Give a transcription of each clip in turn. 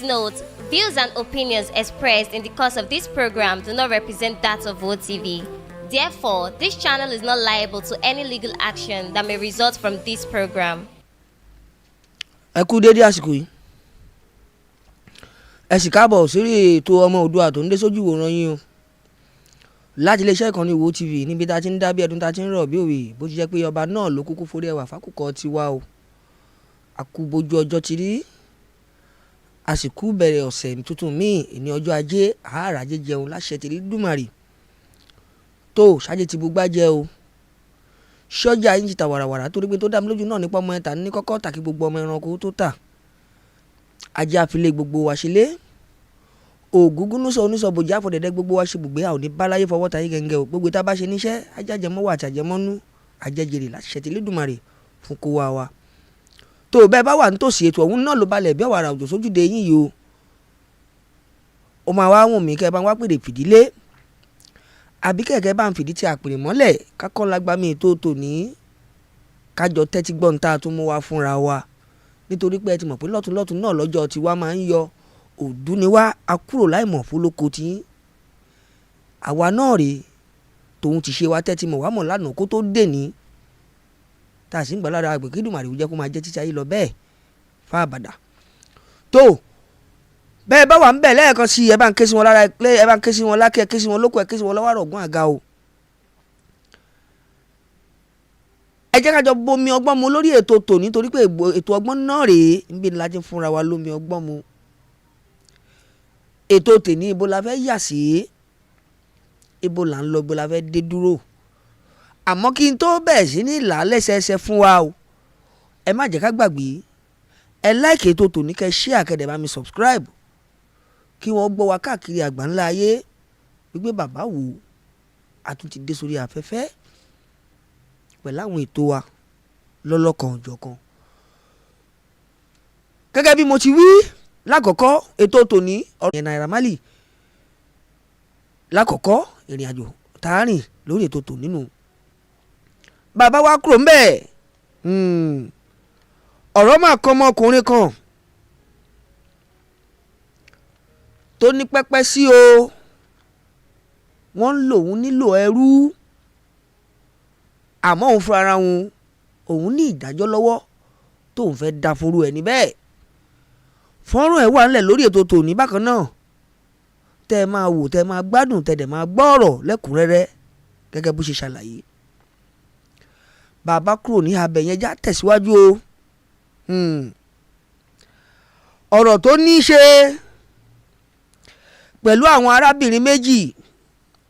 Please note, views and opinions expressed in the course of this program do not represent that of OTV. Therefore, this channel is not liable to any legal action that may result from this program. Ẹ kú dédé àsìkò yìí. Ẹ sì káàbọ̀ sórí ètò ọmọ Oòduà tó ń dé sójú ìwòran yín o. Láti iléeṣẹ́ ìkànnì OTV níbi tá a ti ń dá bí ẹdun tá a ti ń rọ̀ bí òwe bó ti jẹ́ pé ọba náà ló kúkú forí ẹwà fákùkọ tiwa o. Àkúbojú ọjọ́ ti rí. Àsìkò bẹ̀rẹ̀ ọ̀sẹ̀ tuntun míì ní ọjọ́ ajé àárajé jẹun láṣẹ tìrí dùmarì. Tó ṣáájú ti bugbá jẹ o. Ṣọ́jà yín ti ta wàràwàrà torí pé tó dá mi lójú náà nípa ọmọ ẹ̀ta ní kọ́kọ́ tàkí gbogbo ọmọ ẹranko tó tà. Ajé àfilé gbogbo wa ṣílé. Ògúngún núsọ onísọ bòjá àfọ̀dẹ̀dẹ̀ gbogbo wa ṣe bùgbé àwọn oníbáláyé fọwọ́ tayé gẹ́gẹ́ o. Gbogbo tá a bá ṣe níṣẹ́ ajájẹmọ́wọ́ àti àjẹmọ́nú ajẹjẹrè láṣẹ tìrí dùmarì fún kó wa. Tó bẹ́ẹ̀ bá wà nítòsí ètò ọ̀hún náà ló balẹ̀ bí ọ̀wàrà òjò sójúde yín yìí o. Ó máa wá wùn mí kẹ́ ẹ bá wá pèrè fìdílé àbí kẹ̀kẹ́ bá ń fìdí tí a pèrè mọ́lẹ̀ kákọ́ lágbàmí ètò tòní kájọ tẹ́tí gbọ́n tá a tún mú wá fúnra wa nítorí pé ẹ ti mọ̀ pé lọ́tún náà lọ́jọ́ tiwa máa ń yọ òdú ni wá a kúrò láìmọ̀ fólókò tí àwa náà rèé tòun ti ṣe wa tẹ́tí mọ̀ wá mọ̀ lánàá kó tó dè ní tá a sì ń gbà lára àgbẹ̀ kí dùmàrè jẹ́ kó máa jẹ́ títí ayé lọ bẹ́ẹ̀ fáàbàdà tó bẹ́ẹ̀ bá wà ń bẹ̀ lẹ́ẹ̀kan sí ẹ bá ń ké sí wọn lára ẹ bá ń ké sí wọn lákẹ́ ké sí wọn lóko ẹ ké sí wọn lọ́wọ́ àrọ̀gún àga o. ẹ jẹ́ ká jọ bomi ọgbọ́n mu lórí ètò tòní torí pé ètò ọgbọ́n náà rèé níbi ni láti fúnra wa lómi ọgbọ́n mu. ètò tèní ibo la fẹ́ yà sí ibo là ń lọ ibo la fẹ́ dé dúró àmọ́ kí n tó bẹ̀ẹ̀ sí ní ìlà lẹ́sẹẹsẹ fún wa o ẹ má jẹ́ ká gbàgbé ẹ láìkè ètò tòní kẹ́ share kẹ́ dẹ̀ bá mi subscribe kí wọ́n gbọ́ wa káàkiri àgbáńlá ayé gbígbé bàbá wò a tún ti dé sórí afẹ́fẹ́ pẹ̀lú àwọn ètò wa lọ́lọ́kan òjọ̀kan. Gẹ́gẹ́ bí mo ti wí lákọ̀ọ́kọ́ ètò tòní ọ̀rọ̀ yẹn Naira Marley lákọ̀ọ́kọ́ ìrìn àjò tààrin lórí ètò tòní nù. Bàbá wa kúrò ń bẹ̀ ọ̀rọ̀ máa kọ́ ọmọkùnrin kan tó ní pẹ́pẹ́ sí o wọ́n ń lòun nílò ẹrú àmọ́ òun fúnra ara òun ní ìdájọ́ lọ́wọ́ tóun fẹ́ dá fúru ẹ̀ níbẹ̀ fọ́nrán ẹ̀ wà nílẹ̀ lórí ètò tòní bákan náà tẹ́ ẹ máa wò tẹ́ ẹ máa gbádùn tẹ́ ẹ dẹ̀ máa gbọ́ ọ̀rọ̀ lẹ́kùnrẹ́rẹ́ gẹ́gẹ́ bó ṣe ṣàlàyé bàbá kúrò ní abẹ yẹn já tẹ̀síwájú o ọ̀rọ̀ tó ní í ṣe pẹ̀lú àwọn arábìnrin méjì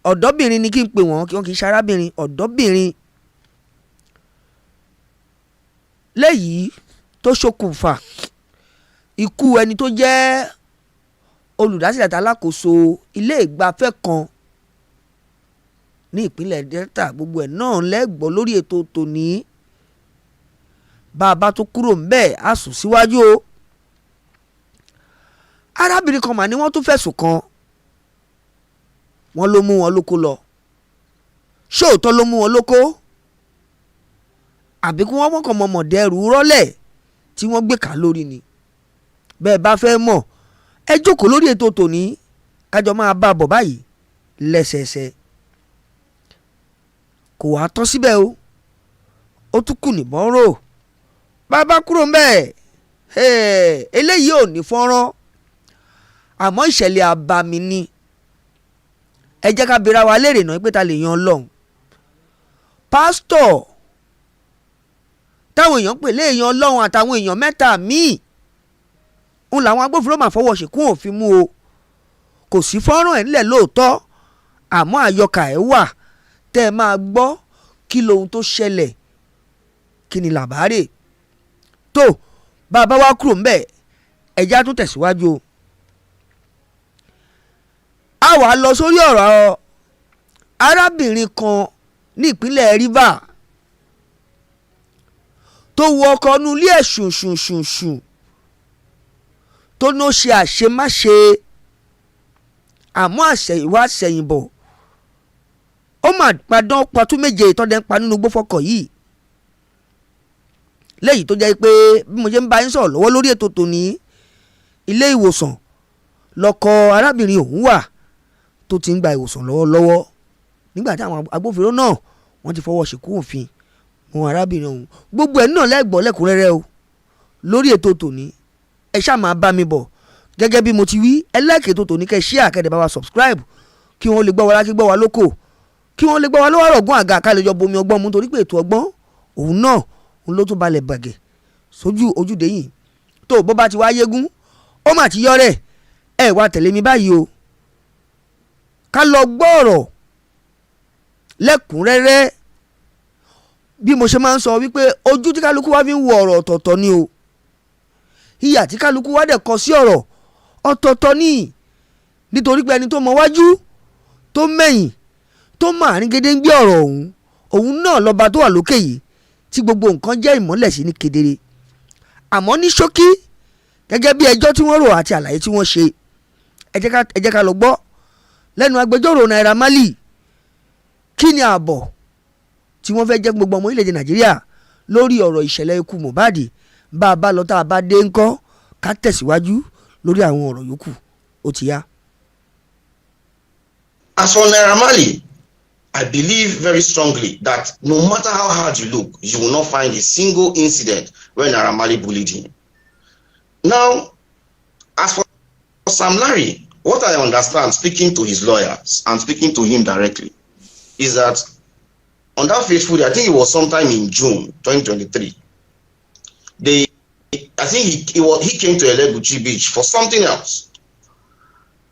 ọ̀dọ́bìnrin ni kí n pè wọ́n kí wọ́n kì í ṣe arábìnrin ọ̀dọ́bìnrin léyìí tó ṣokùnfà ikú ẹni tó jẹ́ olùdásílẹ̀ àti alákòóso ilé ìgbafẹ́ kan ní ìpínlẹ̀ Delta gbogbo ẹ̀ náà lẹ́gbọ́ lórí ètò tòní bàbá tó kúrò ń bẹ́ẹ̀ á sùn síwájú o arábìnrin kan mà ní wọ́n tún fẹ̀sùn kàn wọ́n ló mú wọn lóko lọ ṣóòótọ́ ló mú wọn lóko àbí kí wọ́n mọ̀kàn mọ̀mọ̀ dẹrù rọ́lẹ̀ tí wọ́n gbé ká lórí ni bẹ́ẹ̀ bá fẹ́ mọ̀ ẹ jókòó lórí ètò tòní kájọ máa bá a bọ̀ báyìí lẹ́sẹẹsẹ kò wá tán síbẹ̀ o ó tún kù níbọn rò bàbá kúrò ń bẹ́ẹ̀ eléyìí ò ní fọ́nrán àmọ́ ìṣẹ̀lẹ̀ àbàmì ni ẹ jẹ́ ká bèèrè wa léèrè náà pé ta lè yan Ọlọ́run pásítọ̀ táwọn èèyàn pè léèyàn Ọlọ́run àtàwọn èèyàn mẹ́ta míì ń làwọn agbófinró máa fọwọ́ ṣìkún òfin mú o kò sí fọ́nrán ẹ̀ nílẹ̀ lóòótọ́ àmọ́ àyọkà ẹ̀ wà tẹ́ ẹ máa gbọ́ kí lohun tó ṣẹlẹ̀ kí ni làbárè tó bàbá wa kúrò ńbẹ̀ ẹ̀já tún tẹ̀síwájú o. A wá lọ sórí ọ̀rọ̀ arábìnrin kan ní ìpínlẹ̀ Rivers tó wọ ọkọ̀ inú ilé ẹ̀ ṣùnṣùnṣùnṣùn tó ní ó ṣe àṣemáṣe àmọ́ àṣẹ̀yìnwá àṣẹ̀yìnbọ̀ ó mà padán patú méje ìtọ́dẹ̀ ń pa nínú gbófọ́kọ̀ yìí léyìí tó jẹ́ pé bí mo ṣe ń bá yín sọ̀rọ̀ lọ́wọ́ lórí ètò tòní ilé ìwòsàn lọ́kọ arábìnrin òun wà tó ti ń gba ìwòsàn lọ́wọ́lọ́wọ́ nígbà tí àwọn agbófinró náà wọ́n ti fọwọ́ ṣìkún òfin mú arábìnrin ọ̀hún. Gbogbo ẹ̀ náà lẹ́gbọ̀ọ́ lẹ́kùnrẹ́rẹ́ o lórí ètò tòní. Ẹ ṣáà máa bá mi bọ̀ gẹ́gẹ́ bí mo ti wí, ẹ like ètò tòní, kẹ́ share, kẹ́ dẹ̀ bá wa subscribe kí wọ́n lè gbọ́ wa lákì gbọ́ wa lóko, kí wọ́n lè gbọ́ wa lọ́wọ́ rọ̀gùn àga ká lè jọ bomi ọgbọ́n mu, torí pé ètò ọgbọ́n òun náà òun ló tún balẹ̀ bàgẹ́ sójú ojúde yìí. Tó bó bá ti wá yégún ó mà ti yọ rẹ̀, ẹ wá tẹ̀lé mi báyìí o ká lọ gbọ́ ọ̀rọ̀ lẹ́kùnrẹ́rẹ́. Bí mo ṣe máa ń sọ wípé ojú tí kálukú wá fi ń wo ọ̀rọ̀ ọ̀tọ̀ọ̀tọ̀ ni o, ìyà tí kálukú wá dẹ̀ kọ sí ọ̀rọ̀ ọ̀tọ̀ọ̀tọ̀ ni, nítorí pé ẹni tó mọ wájú tó mẹ̀yìn tó máa rí gédé ń gbé ọ̀rọ̀ òun náà lọ́ba tó wà lókè yìí tí gbogbo nǹkan jẹ́ ìmọ́lẹ̀ sí ní kedere. Àmọ́ ní ṣókí gẹ́gẹ́ bí ẹjọ́ tí wọ́n rò àti àlàyé tí wọ́n ṣe, ẹ jẹ́ ká lọ gbọ́ lẹ́nu agbẹjọ́rò Naira Marley kí ni ààbọ̀ tí wọ́n fẹ́ jẹ́ gbogbo ọmọ orílẹ̀-èdè Nàìjíríà lórí ọ̀rọ̀ ìṣẹ̀lẹ̀ ikú Mohbad. Bá a bá lọ tá a bá dé ńkọ́ ká tẹ̀síwájú lórí àwọn ọ̀rọ̀ yòókù, ó ti yá. As for Naira Marley, I believe very strongly that no matter how hard you look, you will not find a single incident where Naira Marley bullied him. Now, as for Sam Larry, what I understand, speaking to his lawyers and speaking to him directly, is that on that fateful day, I think it was sometime in June 2023, I think he came to Elegushi Beach for something else.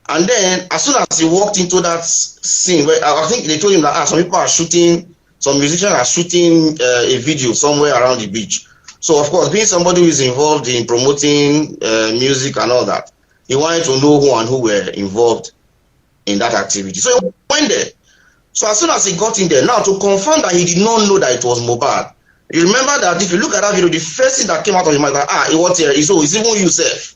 And then, as soon as he walked into that scene, where I think they told him that some people are shooting, some musicians are shooting a video somewhere around the beach. So, of course, being somebody who is involved in promoting music and all that, he wanted to know who and who were involved in that activity. So, he went there. So, as soon as he got in there, now to confirm that he did not know that it was mohbad, you remember that if you look at that video, the first thing that came out of his mouth was, it's even yourself.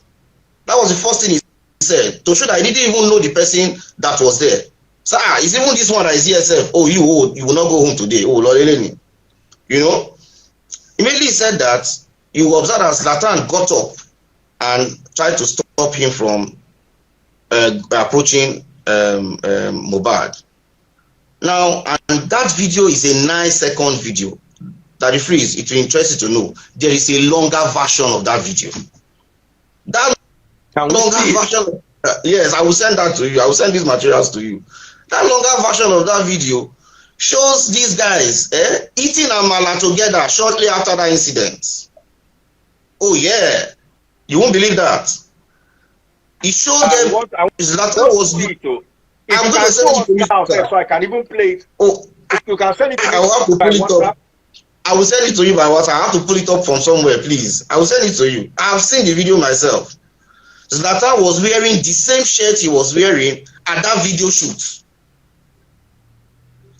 That was the first thing he said, to show that he didn't even know the person that was there. So, it's even this one that is here, self. You will not go home today. Oh, Lord, you know. Immediately he said that, you observed that Zlatan got up and tried to stop him from approaching Mohbad. Now, and that video is a 9-second video. That it will interest you to know there is a longer version of that video. That longer version, yes, I will send that to you. I will send these materials to you. That longer version of that video shows these guys eating amala together shortly after that incident. Oh yeah, you won't believe that. It showed them that was video. I'm going to send it to you, so I can even play it. Oh, if you can send it to me, I will have to pull it up. I will send it to you by WhatsApp. I have to pull it up from somewhere, please. I will send it to you. I have seen the video myself. Zlatan was wearing the same shirt he was wearing at that video shoot.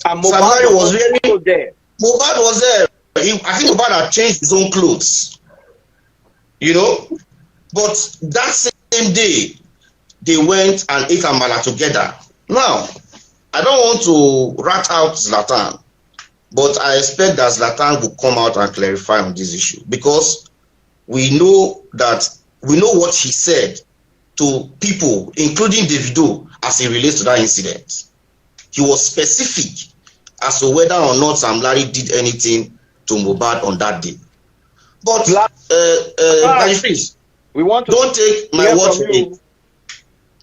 And Mohbad was wearing there. Mohbad was there. I think Mohbad had changed his own clothes. You know? But that same day, they went and ate amala together. Now, I don't want to rat out Zlatan, but I expect that Zlatan will come out and clarify on this issue, because we know what he said to people, including Davido, as it relates to that incident. He was specific as to whether or not Sam Larry did anything to Mohbad on that day. But Daddy Freeze, don't take my word for it.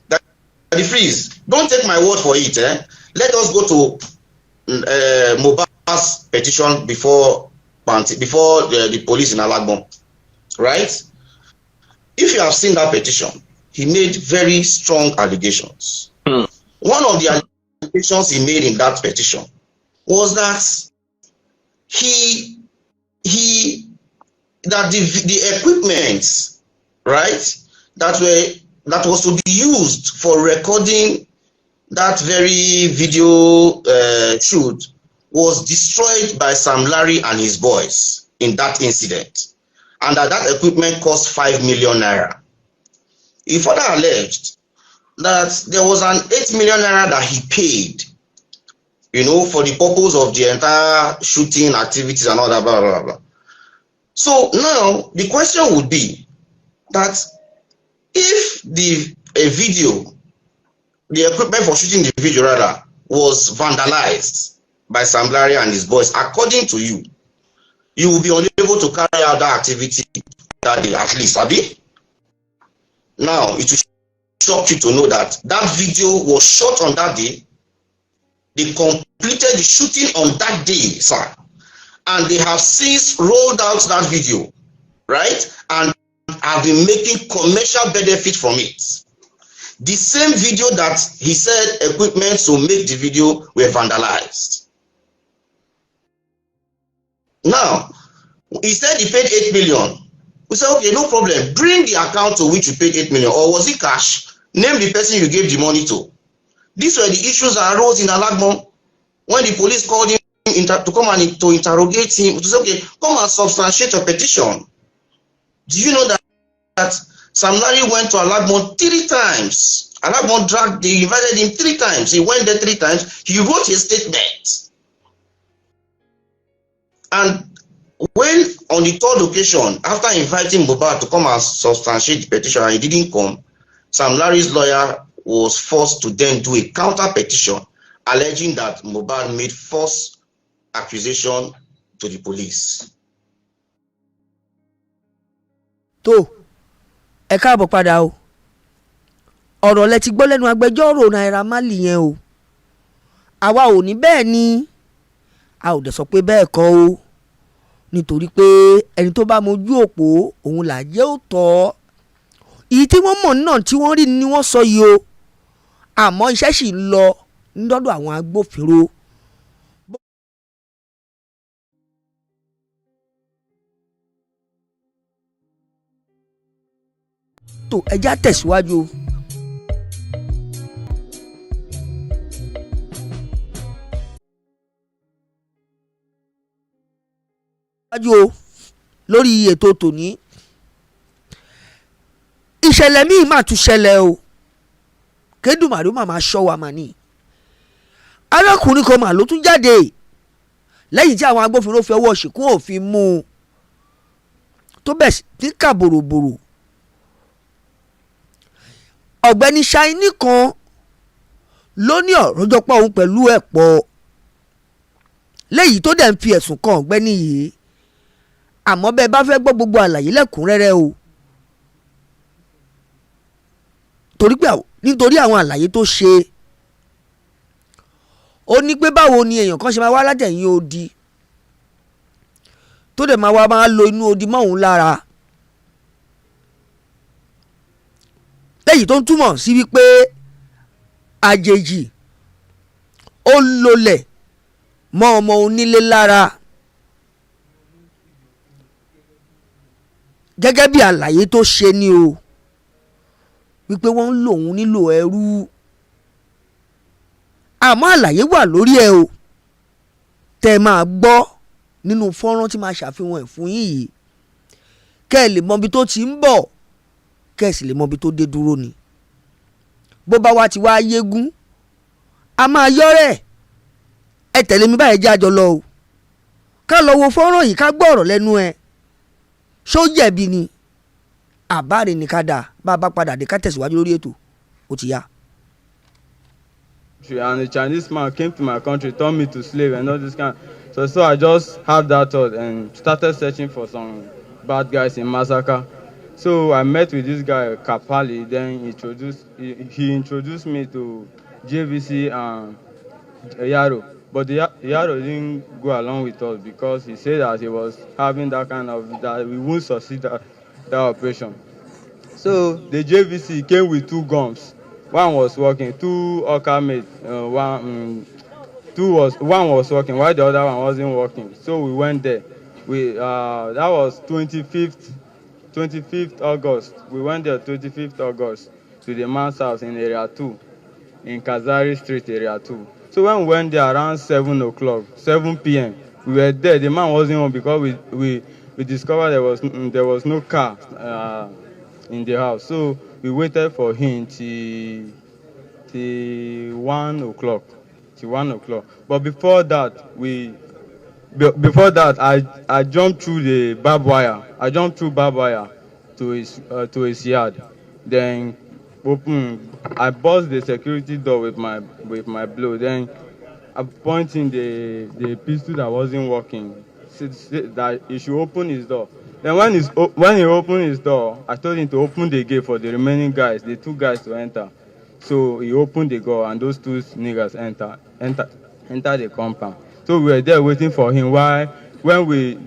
Daddy Freeze, don't take my word for it. Let us go to Mohbad's petition before the police in Alagbon, right? If you have seen that petition, he made very strong allegations. One of the allegations he made in that petition was that the equipment, right, that was to be used for recording that very video shoot was destroyed by Sam Larry and his boys in that incident, and that equipment cost 5 million naira. He further alleged that there was an 8 million naira that he paid, you know, for the purpose of the entire shooting activities and all that, blah, blah, blah. So now the question would be that if the equipment for shooting the video rather was vandalized by Sam Larry and his boys, according to you, you will be unable to carry out that activity that day at least, Abi? Now, it will shock you to know that that video was shot on that day. They completed the shooting on that day, sir. And they have since rolled out that video, right? And have been making commercial benefit from it. The same video that he said equipment to make the video were vandalized. Now, he said he paid 8 million. We said, okay, no problem. Bring the account to which you paid 8 million. Or was it cash? Name the person you gave the money to. These were the issues that arose in Alagbon when the police called him to come and to interrogate him, to say, okay, come and substantiate your petition. Do you know that Sam Larry went to Alagbon 3 times? Alagbon they invited him 3 times. He went there 3 times. He wrote his statement. And when on the 3rd occasion, after inviting mohbad to come and substantiate the petition and he didn't come, Sam Larry's lawyer was forced to then do a counter petition alleging that mohbad made false accusation to the police. tó ẹ káàbọ̀ padà o ọ̀rọ̀ lẹ ti gbọ́ lẹ́nu agbẹjọ́rò Naira Marley yẹn o àwa ò ní bẹ́ẹ̀ ni a ò dẹ̀ sọ pé bẹ́ẹ̀ kọ́ o nítorí pé ẹni tó bá mojú òpó òun là jẹ́ ó tọ́ èyí tí wọ́n mọ̀ náà tí wọ́n rí ni wọ́n sọ yìí o àmọ́ iṣẹ́ sì ń lọ lọ́dọ̀ àwọn agbófinró. tó ẹja tẹ̀síwájú o. lórí ètò tòní ìṣẹ̀lẹ̀ míì máa tún ṣẹlẹ̀ o kédùmàrú màmá ṣọ́ wa mà ní arákùnrin kan mà ló tún jáde lẹ́yìn tí àwọn agbófinró fi ọwọ́ ṣìkún òfin mú un tó bẹ̀ sí kà bòròbòrò ọ̀gbẹ́ni ṣáínì kan ló ní ọ̀rọ̀ jọpọ̀ òun pẹ̀lú ẹ̀pọ̀ lẹ́yìn tó dẹ̀ ń fi ẹ̀sùn kan ọ̀gbẹ́ni yìí àmọ́ bẹ́ẹ̀ bá fẹ́ gbọ́ gbogbo àlàyé lẹ́kùnrẹ́rẹ́ o nítorí àwọn àlàyé tó ṣe ó ní pé báwo ni èèyàn kan ṣe máa wá látẹ̀yìn odi tó dẹ̀ máa lo inú odi mọ́ òun lára lẹ́yìn tó ń túmọ̀ sí wípé àjèjì ó lolẹ̀ mọ́ ọmọ onílé lára gẹ́gẹ́ bí àlàyé tó ṣe ni o wípé wọ́n ń lò òun nílò ẹrú àmọ́ àlàyé wà lórí ẹ o tẹ́ ẹ máa gbọ́ nínú fọ́nrán tí máa ṣàfihàn ẹ̀ fún yín yìí kẹ́ ẹ lè mọ ibi tó ti ń bọ̀ kẹ́ ẹ sì lè mọ ibi tó dé dúró ni bó bá wá ti wá yégún a máa yọ́rẹ̀ ẹ tẹ̀lé mi báyìí jẹ́ àjọ lọ o ká lọ wo fọ́nrán yìí ká gbọ́ ọ̀rọ̀ lẹ́nu ẹ ṣó jẹ̀bi ni àbáre ní ká dà bá a bá padà dé ká tẹ̀síwájú lórí ètò ó ti yá. And the Chinese man came to my country, turned me to slave and all this kind. So I just had that thought and started searching for some bad guys in massacre. So I met with this guy Kapali. Then he introduced me to JVC and Yaro. But the Yaro didn't go along with us because he said that he was having that we won't succeed that operation. So the JVC came with 2 guns. One was working, 2 Oka mates. One was working, while the other one wasn't working. So we went there. That was 25th August. We went there 25th August to the man's house in Area 2, in Kazari Street, Area 2. So when we went there around 7 p.m., we were there. The man wasn't home because we discovered there was no car in the house. So we waited for him till 1 o'clock. But before that, I jumped through the barbed wire. I jumped through barbed wire to his yard. Then I bust the security door with my blow. Then I pointing the pistol that wasn't working, said that he should open his door. Then when he opened his door, I told him to open the gate for the remaining guys, the two guys to enter. So he opened the door and those two niggas enter the compound. So we were there waiting for him. Why? When we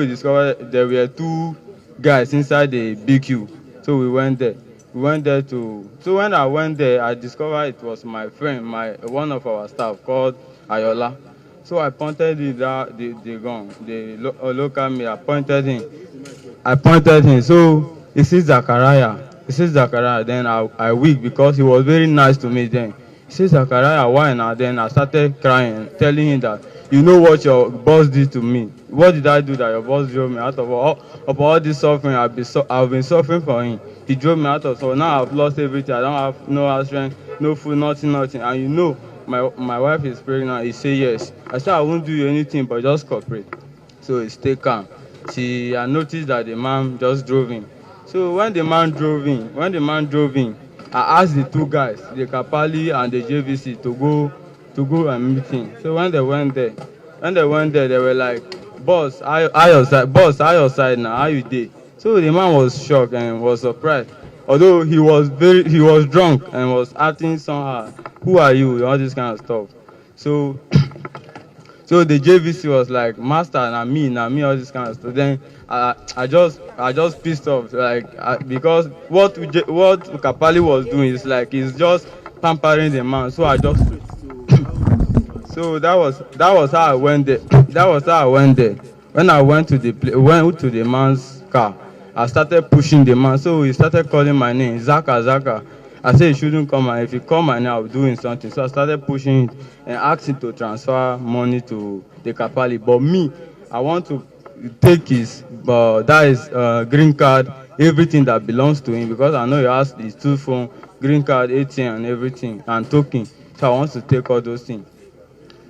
discovered there were two guys inside the BQ, so we went there. We went there to. So when I went there, I discovered it was my friend, one of our staff called Ayola. So I pointed the gun, local me. I pointed him. So he says Zachariah. He says Zachariah. Then I weak because he was very nice to me then. He says Zachariah, why now? Then I started crying, telling him that you know what your boss did to me. What did I do that your boss drove me out of all this suffering I've been suffering for him. He drove me out of, so now I've lost everything. I don't have no house rent, no food, nothing. And you know my wife is pregnant. He say yes. I said I won't do you anything but just cooperate. So he stay calm. I noticed that the man just drove in. So when the man drove in, I asked the two guys, the Kapali and the JVC, to go and meet him. So when they went there, they were like, boss, I your side now, how you dey? So the man was shocked and was surprised. Although he was drunk and was acting somehow. Who are you? All this kind of stuff. So so the JVC was like, master, na me, all this kind of stuff. Then I just pissed off, like because what Kapali was doing is like he's just pampering the man. So I just so that was how I went there. That was how I went there. When I went to the man's car, I started pushing the man. So he started calling my name, Zaka. I said he shouldn't come, and if he call my name, I'll do him something. So I started pushing it and asking to transfer money to the Kapali. But me, I want to take his, that is green card, everything that belongs to him, because I know he has his two phone, green card, ATM, and everything, and token. So I want to take all those things.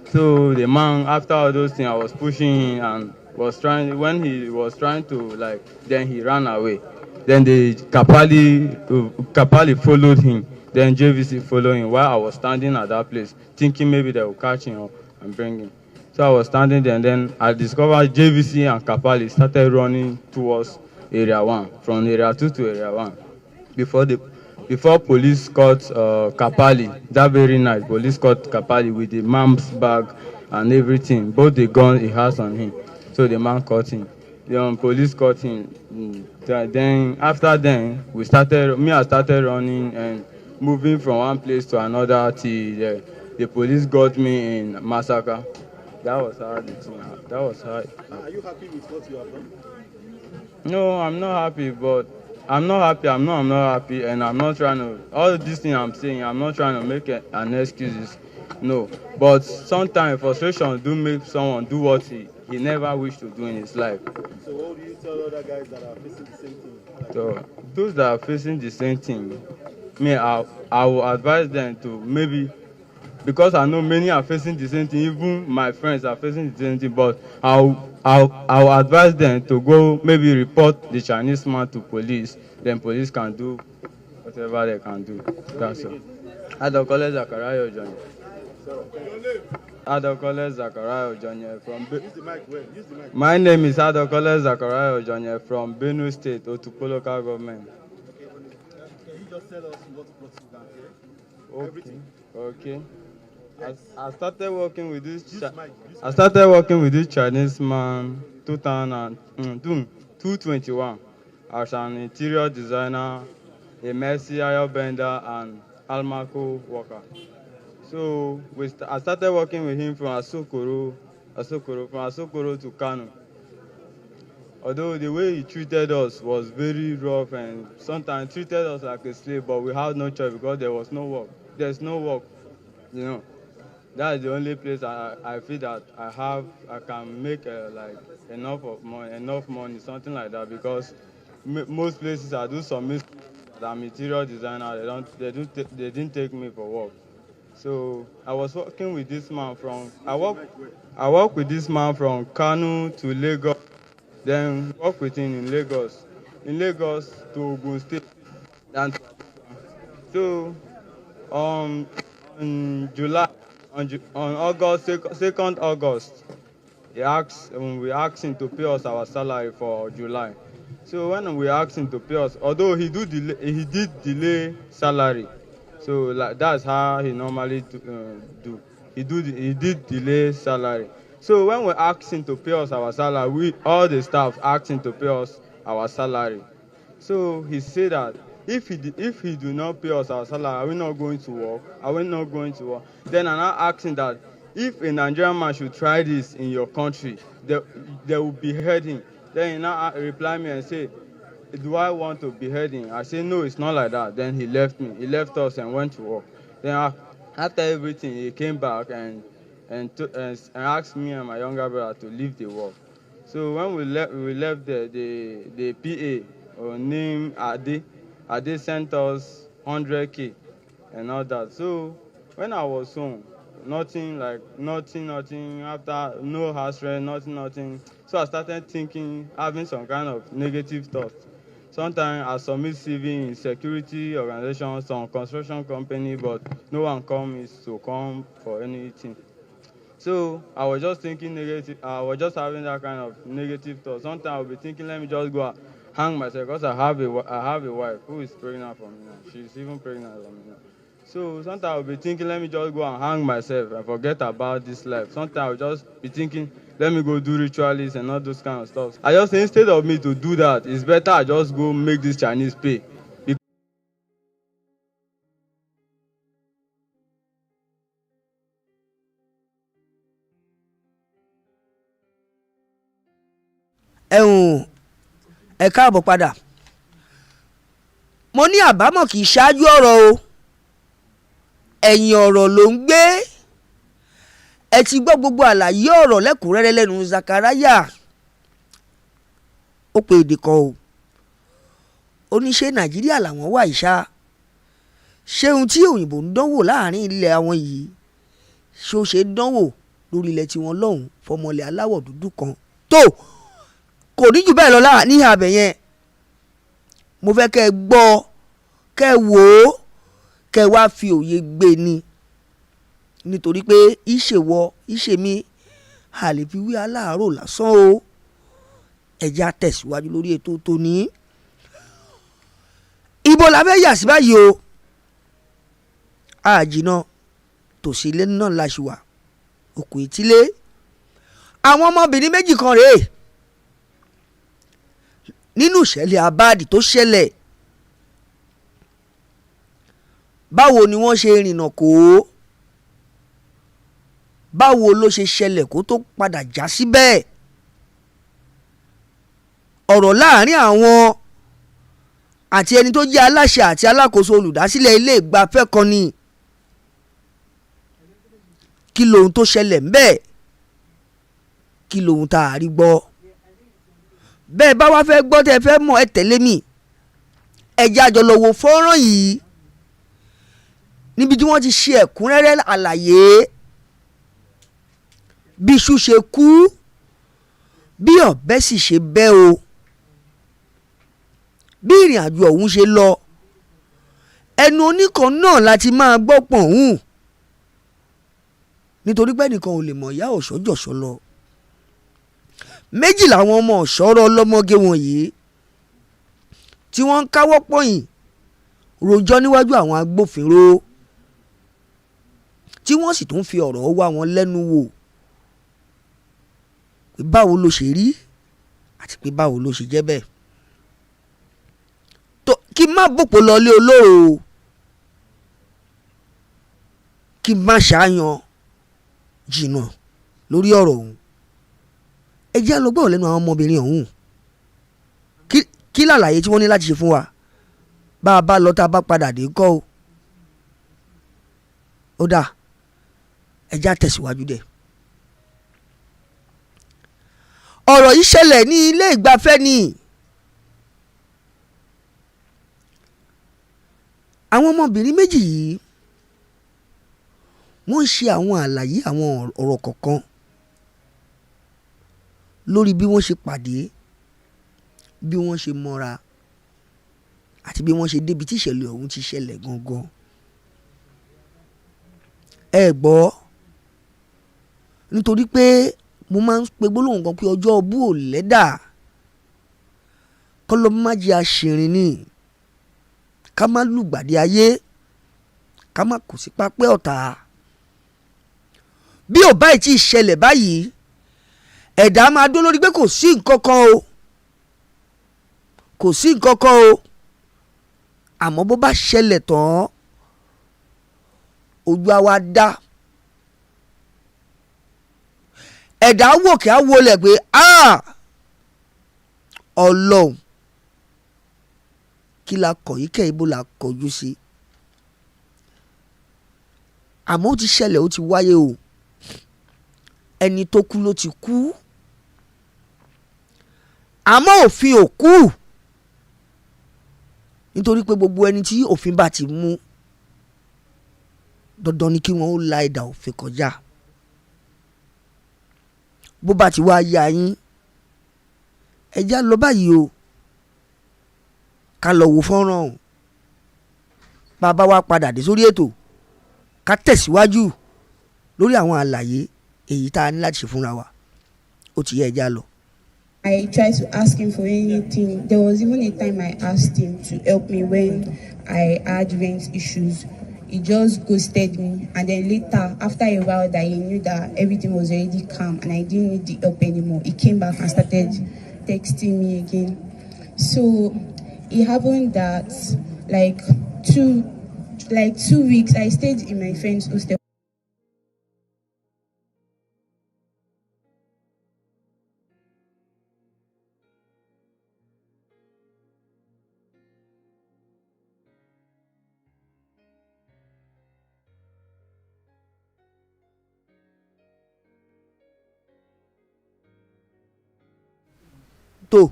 So the man, after all those things, I was pushing him and when he was trying to, then he ran away. Then the Kapali followed him. Then JVC followed him while I was standing at that place, thinking maybe they will catch him and bring him. So I was standing there, and then I discovered JVC and Kapali started running towards Area 1, from Area 2 to Area 1. Before police caught Kapali, that very night, police caught Kapali with the man's bag and everything, both the gun he has on him. So the man caught him. The police caught him. Then after then, I started running and moving from one place to another till the police got me in massacre. That was how the thing happened. That was how. Are you happy with what you have done? No, I'm not happy, but I'm not happy. I'm not happy, and I'm not trying to. All these things I'm saying, I'm not trying to make an excuses. No, but sometimes frustration do make someone do what he never wished to do in his life. So what do you tell other guys that are facing the same thing? So those that are facing the same thing, I will advise them to maybe, because I know many are facing the same thing, even my friends are facing the same thing, but I'll advise them to go maybe report the Chinese man to police, then police can do whatever they can do. That's all. Adokole Zachariah Ojonye. Adokole Zachariah Ojonye from Use the mic well. Use the mic. My name is Adokole Zachariah Ojonye from Benue State, Otukpo local government. Okay. Can you just tell us what brought you down here? Okay. Yes. I started working with this. Use mic. I started working with this Chinese man 2021 as an interior designer, a Mercy iron bender, and Almaco worker. So I started working with him from Asokoro to Kano. Although the way he treated us was very rough and sometimes treated us like a slave, but we had no choice because there was no work. There's no work, you know. That's the only place I feel that I can make enough money, something like that, because most places I do submit that I'm interior designer, they didn't take me for work. So I was working with this man I work with this man from Kano to Lagos, then work with him in Lagos to Ogun State, and So on July, on August 2nd August, we asked him to pay us our salary for July. So when we asked him to pay us, although he did delay salary. So like that's how he normally do. He did delay salary. So when we asked him to pay us our salary, all the staff asked him to pay us our salary. So he said that if he do not pay us our salary, are we not going to work? Are we not going to work? Then I now asked him that if a Nigerian man should try this in your country, they will behead him. Then he now replied me and said, do I want to behead him? I said, no, it's not like that. Then he left me. He left us and went to work. Then after everything, he came back and asked me and my younger brother to leave the work. So when we left there, the PA named Ade sent us 100K and all that. So when I was home, nothing, after no house rent, nothing. So I started thinking, having some kind of negative thoughts. Sometimes I submit CV in security organizations, some construction company, but no one comes to come for anything. So I was just thinking negative. I was just having that kind of negative thought. Sometimes I'll be thinking, let me just go and hang myself, because I have a wife who is pregnant for me now. She's even pregnant for me now. So sometimes I'll be thinking, let me just go and hang myself and forget about this life. Sometimes I'll just be thinking, let me go do rituals and all those kind of stuff. I just, instead of me to do that, it's better I just go make this Chinese pay. Ẹ káàbọ̀ padà. Mo ní àbámọ̀ kì í ṣáájú ọ̀rọ̀ o, ẹ̀yìn ọ̀rọ̀ ló ń gbé. Ẹ ti gbọ́ gbogbo àlàyé ọ̀rọ̀ lẹ́kùnrẹ́rẹ́ lẹ́nu Zachariah. Ó pe èdè kan o, ó ní ṣé Nàìjíríà làwọn wà ìṣá, ṣé ohun tí òyìnbó ń dánwò láàrin ilẹ̀ àwọn yìí ṣó ṣe dánwò lórí ilẹ̀ tiwọn lọ́hùn fọmọlẹ̀ aláwọ̀ dúdú kan tó kò ní jù bẹ́ẹ̀ lọ ní abẹ yẹn. Mo fẹ́ kẹ́ ẹ gbọ́, kẹ́ ẹ wò ó, kẹ́ ẹ wá fi òye gbé ni, nítorí pé ìṣèwọ ìṣèmí a lè fi wí aláàárọ̀ lásán o. Ẹ jẹ́ á tẹ̀síwájú lórí ètò tòní. Ibo la fẹ́ yà sí báyìí o, àjìnà tòsí ilé náà la ṣì wà, òkú ìtílé. Àwọn ọmọbìnrin méjì kan rèé nínú ìṣẹ̀lẹ̀ àbáàdì tó ṣẹlẹ̀. Báwo ni wọ́n ṣe rìnnà kó, báwo ló ṣe ṣẹlẹ̀ kó tó padà já síbẹ̀. Ọ̀rọ̀ láàrin àwọn àti ẹni tó jẹ́ aláṣẹ àti alákòóso olùdásílẹ̀ ilé ìgbafẹ́ kan ni. Kí lohun tó ṣẹlẹ̀ ńbẹ̀, kí lohun tá a rí gbọ́. Bẹ́ẹ̀ bá wá fẹ́ gbọ́ tẹ́ fẹ́ mọ̀, ẹ tẹ̀lé mi. Ẹ jẹ́ á jọ lọ wo fọ́nrán yìí níbi tí wọ́n ti ṣe ẹ̀kúnrẹ́rẹ́ àlàyé bí iṣu ṣe kú, bí ọ̀bẹ sì ṣe bẹ́ o, bí ìrìn àjò ọ̀hún ṣe lọ. Ẹnu oníkan náà láti máa gbọ́ pọ̀hún, nítorí pé nìkan ò lè mọ̀ ìyá ọ̀ṣọ́jọ̀ṣọ́ lọ. Méjì làwọn ọmọ ọ̀ṣọ́rọ̀ ọlọ́mọge wọ̀nyí tí wọ́n ń káwọ́ pọ̀yìn rojọ́ níwájú àwọn agbófinró, tí wọ́n sì tún fi ọ̀rọ̀ wá wọn lẹ́nu wò pé báwo ló ṣe rí àti pé báwo ló ṣe jẹ́ bẹ́ẹ̀. Kí n má bòpò lọlé olóró, kí n má ṣàyàn jìnnà lórí ọ̀rọ̀ ọ̀hún. Ẹ jẹ́ á lọ gbọ́ lẹ́nu àwọn ọmọbìnrin ọ̀hún. Kí làlàyé tí wọ́n ní láti ṣe fún wa. Bá a bá lọ tá a bá padà dé kọ́ o. Ó dáa, ẹ jẹ́ á tẹ̀síwájú dẹ̀. Ọ̀rọ̀ yìí ṣẹlẹ̀ ní ilé ìgbafẹ́ ni. Àwọn ọmọbìnrin méjì yìí wọ́n ń ṣe àwọn àlàyé àwọn ọ̀rọ̀ kọ̀ọ̀kan lórí bí wọ́n ṣe pàdé, bí wọ́n ṣe mọ́ra àti bí wọ́n ṣe débi tí ìṣẹ̀lẹ̀ ọ̀hún ti ṣẹlẹ̀ gangan. Ẹ gbọ́, nítorí pé mo máa ń pe gbólóhùn kan pé ọjọ́ ọbú ò lẹ́dà, kọ́lọ́ má jẹ́ àṣìrìn ni, ká má lùgbàdì ayé, ká má kò sí pápẹ́ ọ̀tá. Bí ò báyìí tí ìṣẹ̀lẹ̀ báyìí, ẹ̀dá máa dó lórí pé kò sí nǹkan kan o, kò sí nǹkan kan o. Àmọ́ bó bá ṣẹlẹ̀ tán, ojú àwa dá. Ẹ̀dá wòkè á wọlé pé Ọlọ́run kí la kọ̀ yìí kẹ́ ibo la kọjú sí. Àmọ́ ó ti ṣẹlẹ̀, ó ti wáyé o. Ẹni tó kú ló ti kú, àmọ́ òfin ò kú, nítorí pé gbogbo ẹni tí òfin bá ti mú, dandan ni kí wọ́n ó la idà òfin kọjá. Bó bá ti wá yá yín, ẹ já lọ báyìí o, ká lọ wo fọ́nrán ọ̀hún. Bàbá wa padà dé sórí ètò, ká tẹ̀síwájú lórí àwọn àlàyé èyí tá a ní láti ṣe fúnra wa. Ó ti yẹ ẹ já lọ. I tried to ask him for anything. There was even a time I asked him to help me when I had rent issues. He just ghosted me, and then later, after a while that he knew that everything was already calm and I didn't need the help anymore, he came back and started texting me again. So it happened that like 2 weeks I stayed in my friend's hostel. tó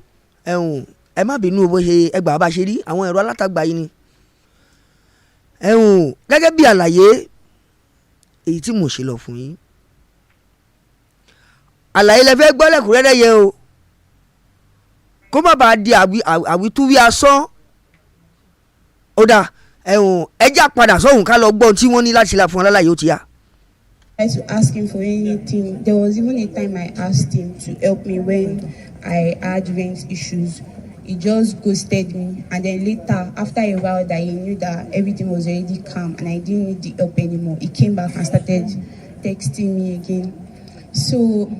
ẹ má bínú bó ṣe ẹgbàá bá ṣe rí àwọn ẹ̀rọ alátagbà yìí ni. Gẹ́gẹ́ bí àlàyé èyí tí mo ṣe lọ fún yín, àlàyé lẹ fẹ́ gbọ́ lẹ́kùnrẹ́rẹ́ yẹ o, kó má bàa di àwítúwí asán. Ó dà ẹjá padà sọ́hùn ká lọ gbọ́ tí wọ́n ní láti la fún ọ lálàyé ó ti yá. I tried to ask him for anything. There was even a time I asked him to help me when I had rent issues. He just ghosted me, and then later, after a while that he knew that everything was already calm and I didn't need the help anymore, he came back and started texting me again. So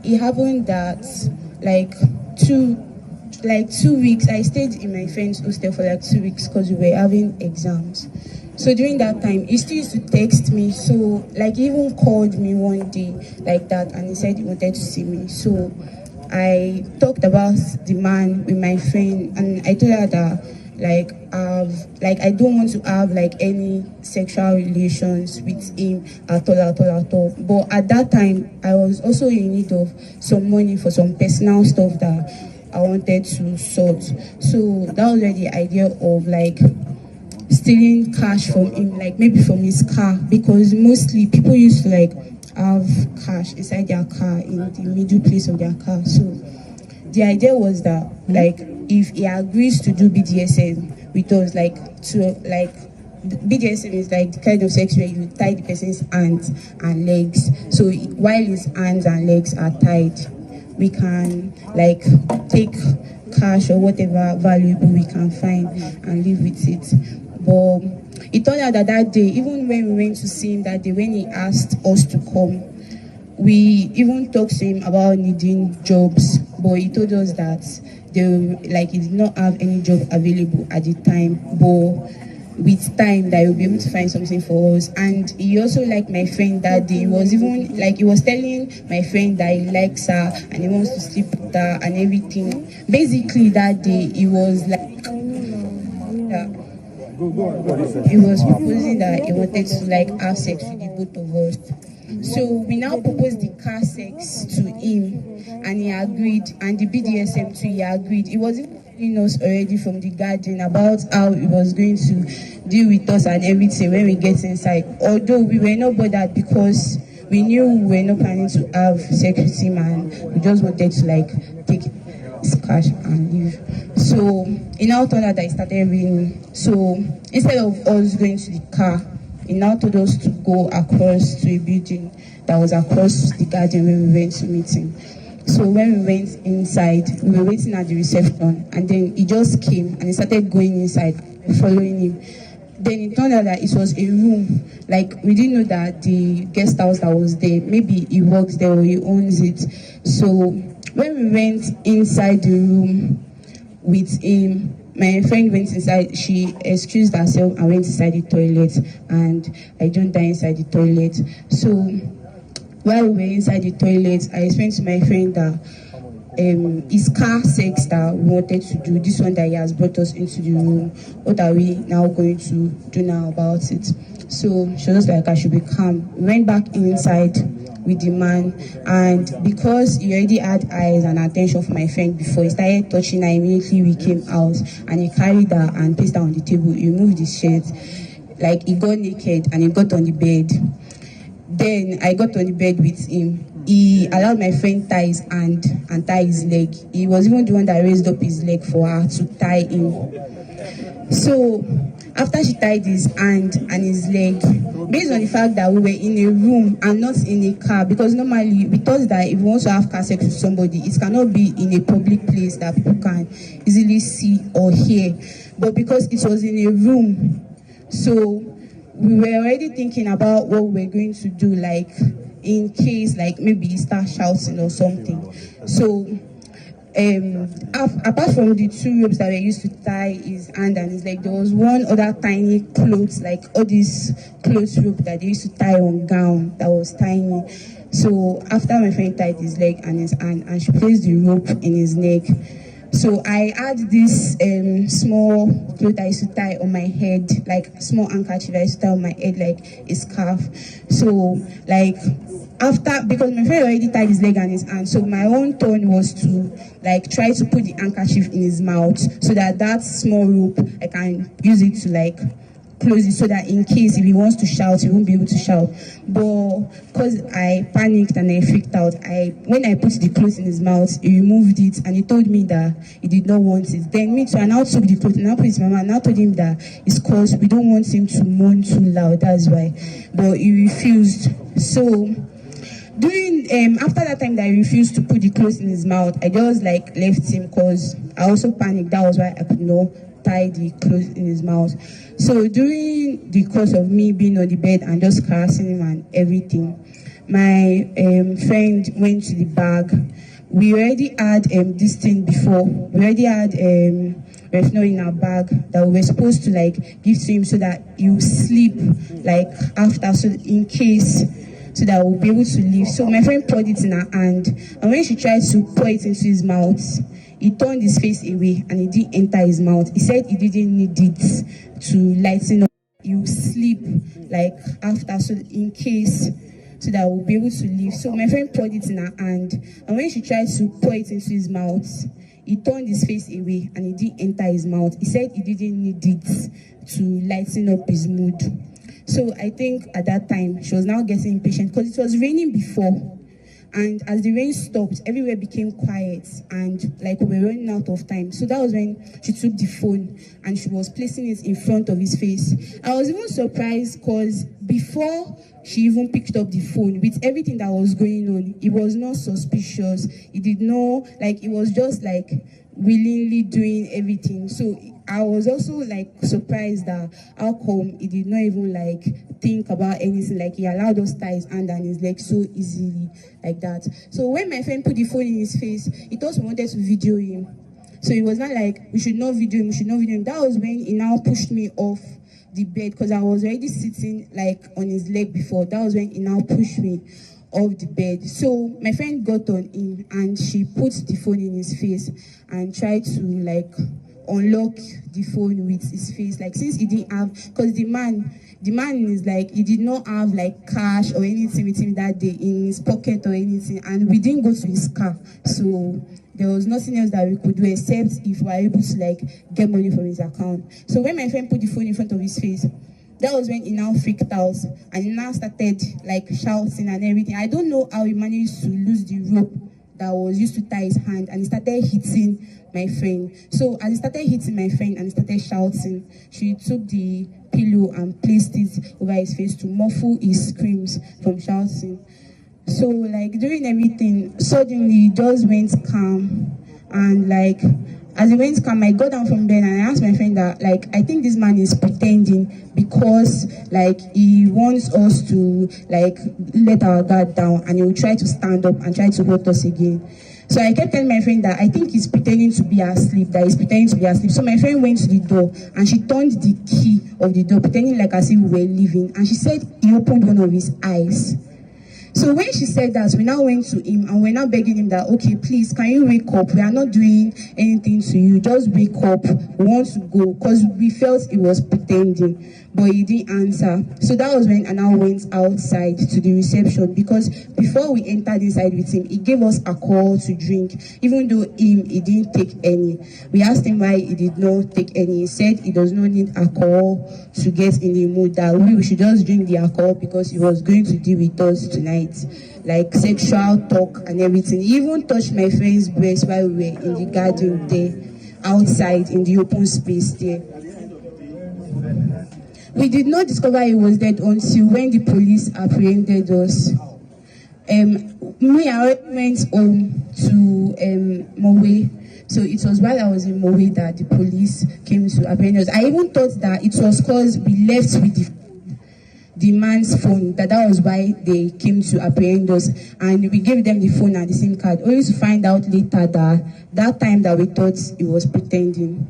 it happened that like 2 weeks I stayed in my friend's hostel for like 2 weeks because we were having exams. So during that time, he still used to text me. So like he even called me one day like that, and he said he wanted to see me. So I talked about the man with my friend, and I told her that I don't want to have like any sexual relations with him at all. But at that time, I was also in need of some money for some personal stuff that I wanted to sort. So that was where the idea of like stealing cash from him, like maybe from his car, because mostly people used to like have cash inside their car in the middle place of their car. So the idea was that like if he agrees to do BDSM with us, BDSM is like the kind of sex where you tie the person's hands and legs. So while his hands and legs are tied, we can like take cash or whatever valuable we can find and live with it. But it turned out that day, even when we went to see him that day, when he asked us to come, we even talked to him about needing jobs, but he told us that he did not have any job available at the time, but with time that he will be able to find something for us. And he also liked my friend that day. He was even like, he was telling my friend that he likes her and he wants to sleep with her and everything. Basically that day he was like he was proposing that he wanted to like have sex with the both of us. So we now proposed the car sex to him, and he agreed, and the BDSM too, he agreed. He was even telling us already from the garden about how he was going to deal with us and everything when we get inside. Although we were not bothered because we knew we were not planning to have sex with him, and we just wanted to like take his cash and leave. So he now told her that it started raining. So instead of us going to the car, he now told us to go across to a building that was across the garden where we went to meeting. So when we went inside, we were waiting at the reception, and then he just came and he started going inside, following him. Then it turned out that it was a room. Like, we didn't know that the guest house that was there, maybe he works there or he owns it. So when we went inside the room with him, my friend went inside, she excused herself and went inside the toilet, and I joined her inside the toilet. So while we were inside the toilet, I explained to my friend that his car sex that we wanted to do, this one that he has brought us into the room, what are we now going to do now about it? So she was like, I should be calm. We went back inside with the man, and because he already had eyes and attention for my friend before, he started touching her. Immediately we came out, and he carried her and placed her on the table. He removed his shirt, like he got naked and he got on the bed. Then I got on the bed with him. He allowed my friend tie his hand and tie his leg. He was even the one that raised up his leg for her to tie him. So after she tied his hand and his leg, based on the fact that we were in a room and not in a car, because normally we thought that if we want to have car sex with somebody, it cannot be in a public place that people can easily see or hear. But because it was in a room, so we were already thinking about what we were going to do, like in case, like maybe he start shouting or something. So apart from the two ropes that were used to tie his hand and his leg, there was one other tiny clothes, like all these clothes rope that they used to tie on gown that was tiny. So after my friend tied his leg and his hand, and she placed the rope in his neck, so I had this small cloth I used to tie on my head, like small handkerchief I used to tie on my head, like a scarf. So like after, because my friend already tied his leg and his hand, so my own turn was to like try to put the handkerchief in his mouth, so that small rope I can use it to like close it, so that in case if he wants to shout, he won't be able to shout. But because I panicked and I freaked out, when I put the clothes in his mouth, he removed it and he told me that he did not want it. Then me too, I now took the clothes and I put it in my mouth and I told him that it's because we don't want him to moan too loud, that's why. But he refused. So during after that time that I refused to put the clothes in his mouth, I just like left him because I also panicked. That was why I could not tie the clothes in his mouth. So during the course of me being on the bed and just caressing him and everything, my friend went to the bag. We already had this thing before. We already had retinol in our bag that we were supposed to like give to him so that he will sleep like after, so in case, so that we'll be able to leave. So my friend poured it in her hand, and when she tried to pour it into his mouth, he turned his face away and it didn't enter his mouth. He said he didn't need it to lighten up. You sleep like after, so in case, so that we'll be able to leave. So my friend poured it in her hand, and when she tried to pour it into his mouth, he turned his face away and it didn't enter his mouth. He said he didn't need it to lighten up his mood. So I think at that time she was now getting impatient because it was raining before. And as the rain stopped, everywhere became quiet and like we were running out of time. So that was when she took the phone and she was placing it in front of his face. I was even surprised because before she even picked up the phone, with everything that was going on, it was not suspicious. It did not, like, it was just like willingly doing everything. So I was also like surprised that how come he did not even like think about anything, like he allowed us tie his hand and his leg so easily like that. So when my friend put the phone in his face, he thought we wanted to video him. So it was not like we should not video him, we should not video him. That was when he now pushed me off the bed because I was already sitting like on his leg before. That was when he now pushed me off the bed. So my friend got on him and she put the phone in his face and tried to like unlock the phone with his face, like since he didn't have, because the man is like, he did not have like cash or anything with him that day in his pocket or anything, and we didn't go to his car, so there was nothing else that we could do except if we were able to like get money from his account. So when my friend put the phone in front of his face, that was when he now freaked out and he now started like shouting and everything. I don't know how he managed to lose the rope that was used to tie his hand, and he started hitting my friend. So as he started hitting my friend and he started shouting, she took the pillow and placed it over his face to muffle his screams from shouting. So like during everything, suddenly it just went calm, and like as it went calm, I got down from bed and I asked my friend that like I think this man is pretending because like he wants us to like let our guard down, and he will try to stand up and try to hurt us again. So I kept telling my friend that I think he's pretending to be asleep, So my friend went to the door and she turned the key of the door, pretending like as if we were leaving. And she said he opened one of his eyes. So when she said that, we now went to him and we're now begging him that, okay, please, can you wake up? We are not doing anything to you. Just wake up. We want to go. Because we felt he was pretending, but he didn't answer. So that was when I now went outside to the reception, because before we entered inside with him, he gave us alcohol to drink. Even though he didn't take any. We asked him why he did not take any. He said he does not need alcohol to get in the mood, that we should just drink the alcohol because he was going to deal with us tonight. Like sexual talk and everything. He even touched my friend's breast while we were in the garden there, outside in the open space there. We did not discover he was dead until when the police apprehended us. Me, I went home to Mowe. So it was while I was in Mowe that the police came to apprehend us. I even thought that it was because we left with the man's phone, that was why they came to apprehend us, and we gave them the phone and the SIM card, only to find out later that time that we thought he was pretending,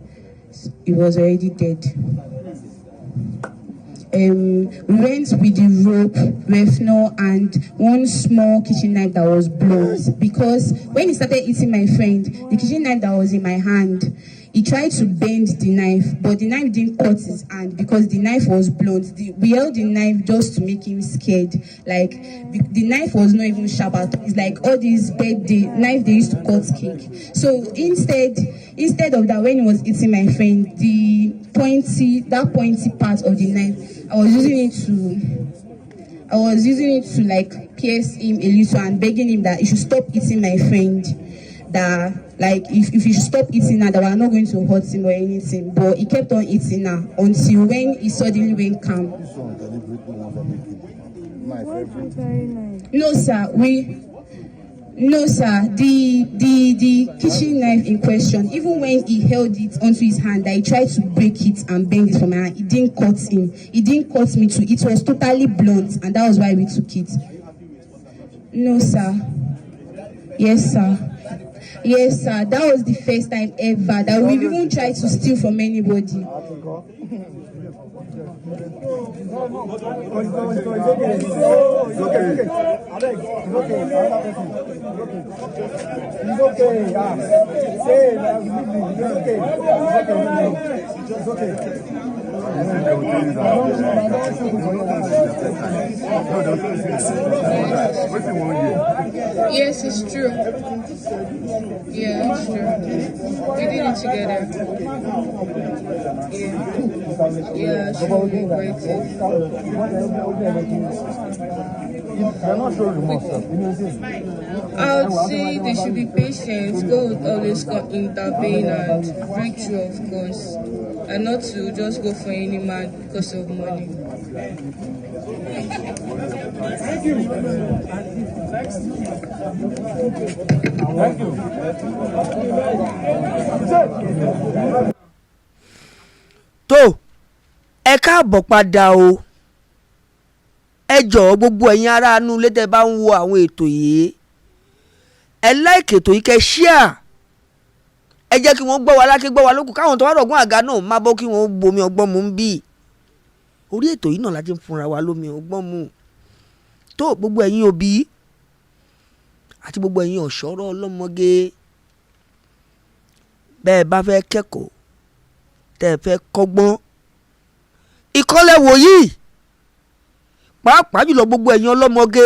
he was already dead. We went with the rope, refno, and one small kitchen knife that was blunt, because when he started eating my friend, the kitchen knife that was in my hand, he tried to bend the knife, but the knife didn't cut his hand because the knife was blunt. We held the knife just to make him scared. Like, the knife was not even sharp at all. It's like all these knife they used to cut cake. So instead of that, when he was eating my friend, that pointy part of the knife, I was using it to like pierce him a little and begging him that he should stop eating my friend. That like if he should stop eating her, that we are not going to hurt him or anything. But he kept on eating her until when he suddenly went calm. No sir, the kitchen knife in question, even when he held it onto his hand, that he tried to break it and bend it from my hand, it didn't cut him. It didn't cut me too. It was totally blunt, and that was why we took it. No sir. Yes sir, that was the first time ever that we've even tried to steal from anybody. Yes, it's true. Yeah, it's true. We did it together. Yeah, it's true. I would say they should be patient. God would always intervene and break through, of course, and not to just go for any man because of money. Thank you. tó ẹ káàbọ̀ padà o, ẹ jọ̀ọ́ gbogbo ẹ̀yin aráàánú létẹ̀ bá ń wo àwọn ètò yìí, ẹ like ètò yìí kẹ́ share, ẹ jẹ́ kí wọ́n gbọ́ wa lákè gbọ́ wa lókù, káwọn tó wá rọ̀gùn àga náà má bọ́ kí wọ́n bomi ọgbọ́n mu ń bí orí ètò yìí náà láti ń fúnra wa lómi ọgbọ́n mu. Tó gbogbo ẹ̀yin òbí àti gbogbo ẹ̀yin ọ̀ṣọ́rọ̀ ọlọ́mọge, bẹ́ẹ̀ bá fẹ́ kẹ́kọ̀ọ́ tẹ́ ẹ fẹ́ kọ́gbọ́n, ìkọ́lẹ̀ wò yìí pàápàá jùlọ gbogbo ẹ̀yin ọlọ́mọge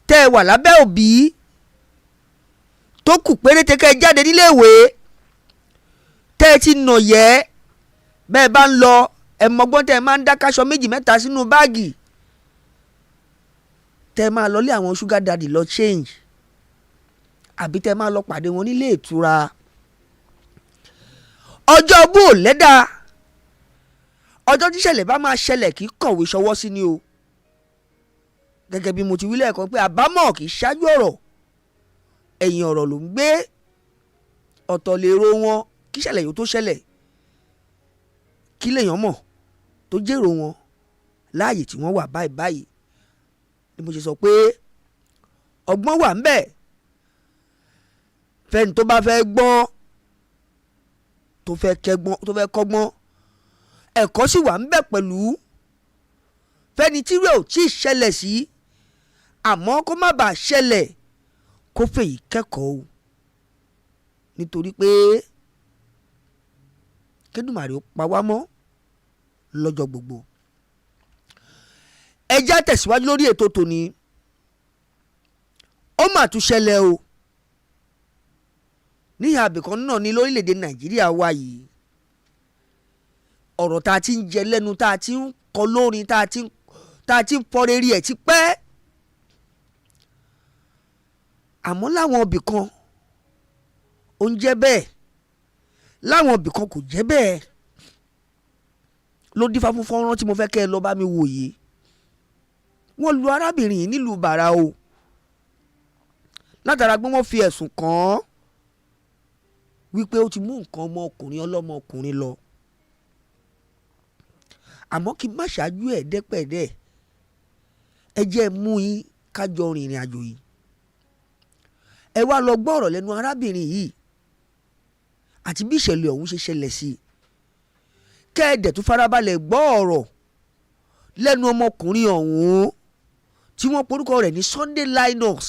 tẹ́ ẹ wà lábẹ́ òbí tó kù péréte kẹ́ ẹ jáde níléèwé, tẹ́ ẹ ti nà yẹ́, bẹ́ẹ̀ bá ń lọ ẹ mọ̀gbọ́n tẹ́ ẹ máa ń dá káṣọ méjì mẹ́ta sínú báàgì, tẹ́ ẹ máa lọ lé àwọn sugar daddy lọ change. àbí tẹ́ máa lọ pàdé wọn nílé ìtura. ọjọ́ bó lẹ́dà ọjọ́ tíṣẹ̀lẹ̀ bá máa ṣẹlẹ̀ kì í kọ̀wé ṣọwọ́ sí ni o. gẹ́gẹ́ bí mo ti wí lẹ́ẹ̀kan pé àbámọ̀ kì í ṣáájú ọ̀rọ̀ ẹ̀yìn ọ̀rọ̀ ló ń gbé. ọ̀tọ̀ lèrò wọn kí ṣẹlẹ̀ yóò tó ṣẹlẹ̀ kí lèèyàn mọ̀ tó jèrò wọn láàyè tí wọ́n wà báyìí ni mo ṣe sọ pé ọgbọ́n wà ń bẹ̀ fẹ́ni tó bá fẹ́ gbọ́n tó fẹ́ kọ́gbọ́n ẹ̀kọ́ sì wà ń bẹ̀ pẹ̀lú fẹ́ni tí rẹ̀ ò tí ì ṣẹlẹ̀ sí àmọ́ kó má bàa ṣẹlẹ̀ kó fèyí kẹ́kọ̀ọ́ o nítorí pé kédùmàrè ó pa wá mọ́ lọ́jọ́ gbogbo. ẹ já tẹ̀síwájú lórí ètò tòní ó mà tún ṣẹlẹ̀ o níhà àbẹ̀kan náà ní lórílẹ̀‐èdè nàìjíríà wa yìí ọ̀rọ̀ tá a ti ń jẹ lẹ́nu tá a ti ń kọ lórin tá a ti ń fọ rere ẹ̀ ti pẹ́ àmọ́ láwọn ibì kan ó ń jẹ́ bẹ́ẹ̀ láwọn ibì kan kò jẹ́ bẹ́ẹ̀ ló dífá fún fọ́nrán tí mo fẹ́ kẹ́ ẹ lọ bá mi wò yìí wọ́n lu arábìnrin yìí nílùú bàrà o látara pé wọ́n fi ẹ̀sùn kàn án wípé ó ti mú nǹkan ọmọkùnrin ọlọ́mọkùnrin lọ àmọ́ kí n má ṣáájú ẹ̀ dẹ́pẹ̀dẹ́ ẹ jẹ́ mú yín kájọ rìnrìn àjò yìí ẹ wá lọ gbọ́ ọ̀rọ̀ lẹ́nu arábìnrin yìí àti bí ìṣẹ̀lẹ̀ ọ̀hún ṣe ṣẹlẹ̀ sí i kẹ́ẹ̀dẹ̀ tó farabalẹ̀ gbọ́ ọ̀rọ̀ lẹ́nu ọmọkùnrin ọ̀hún tí wọ́n porúkọ rẹ̀ ní Sunday Linus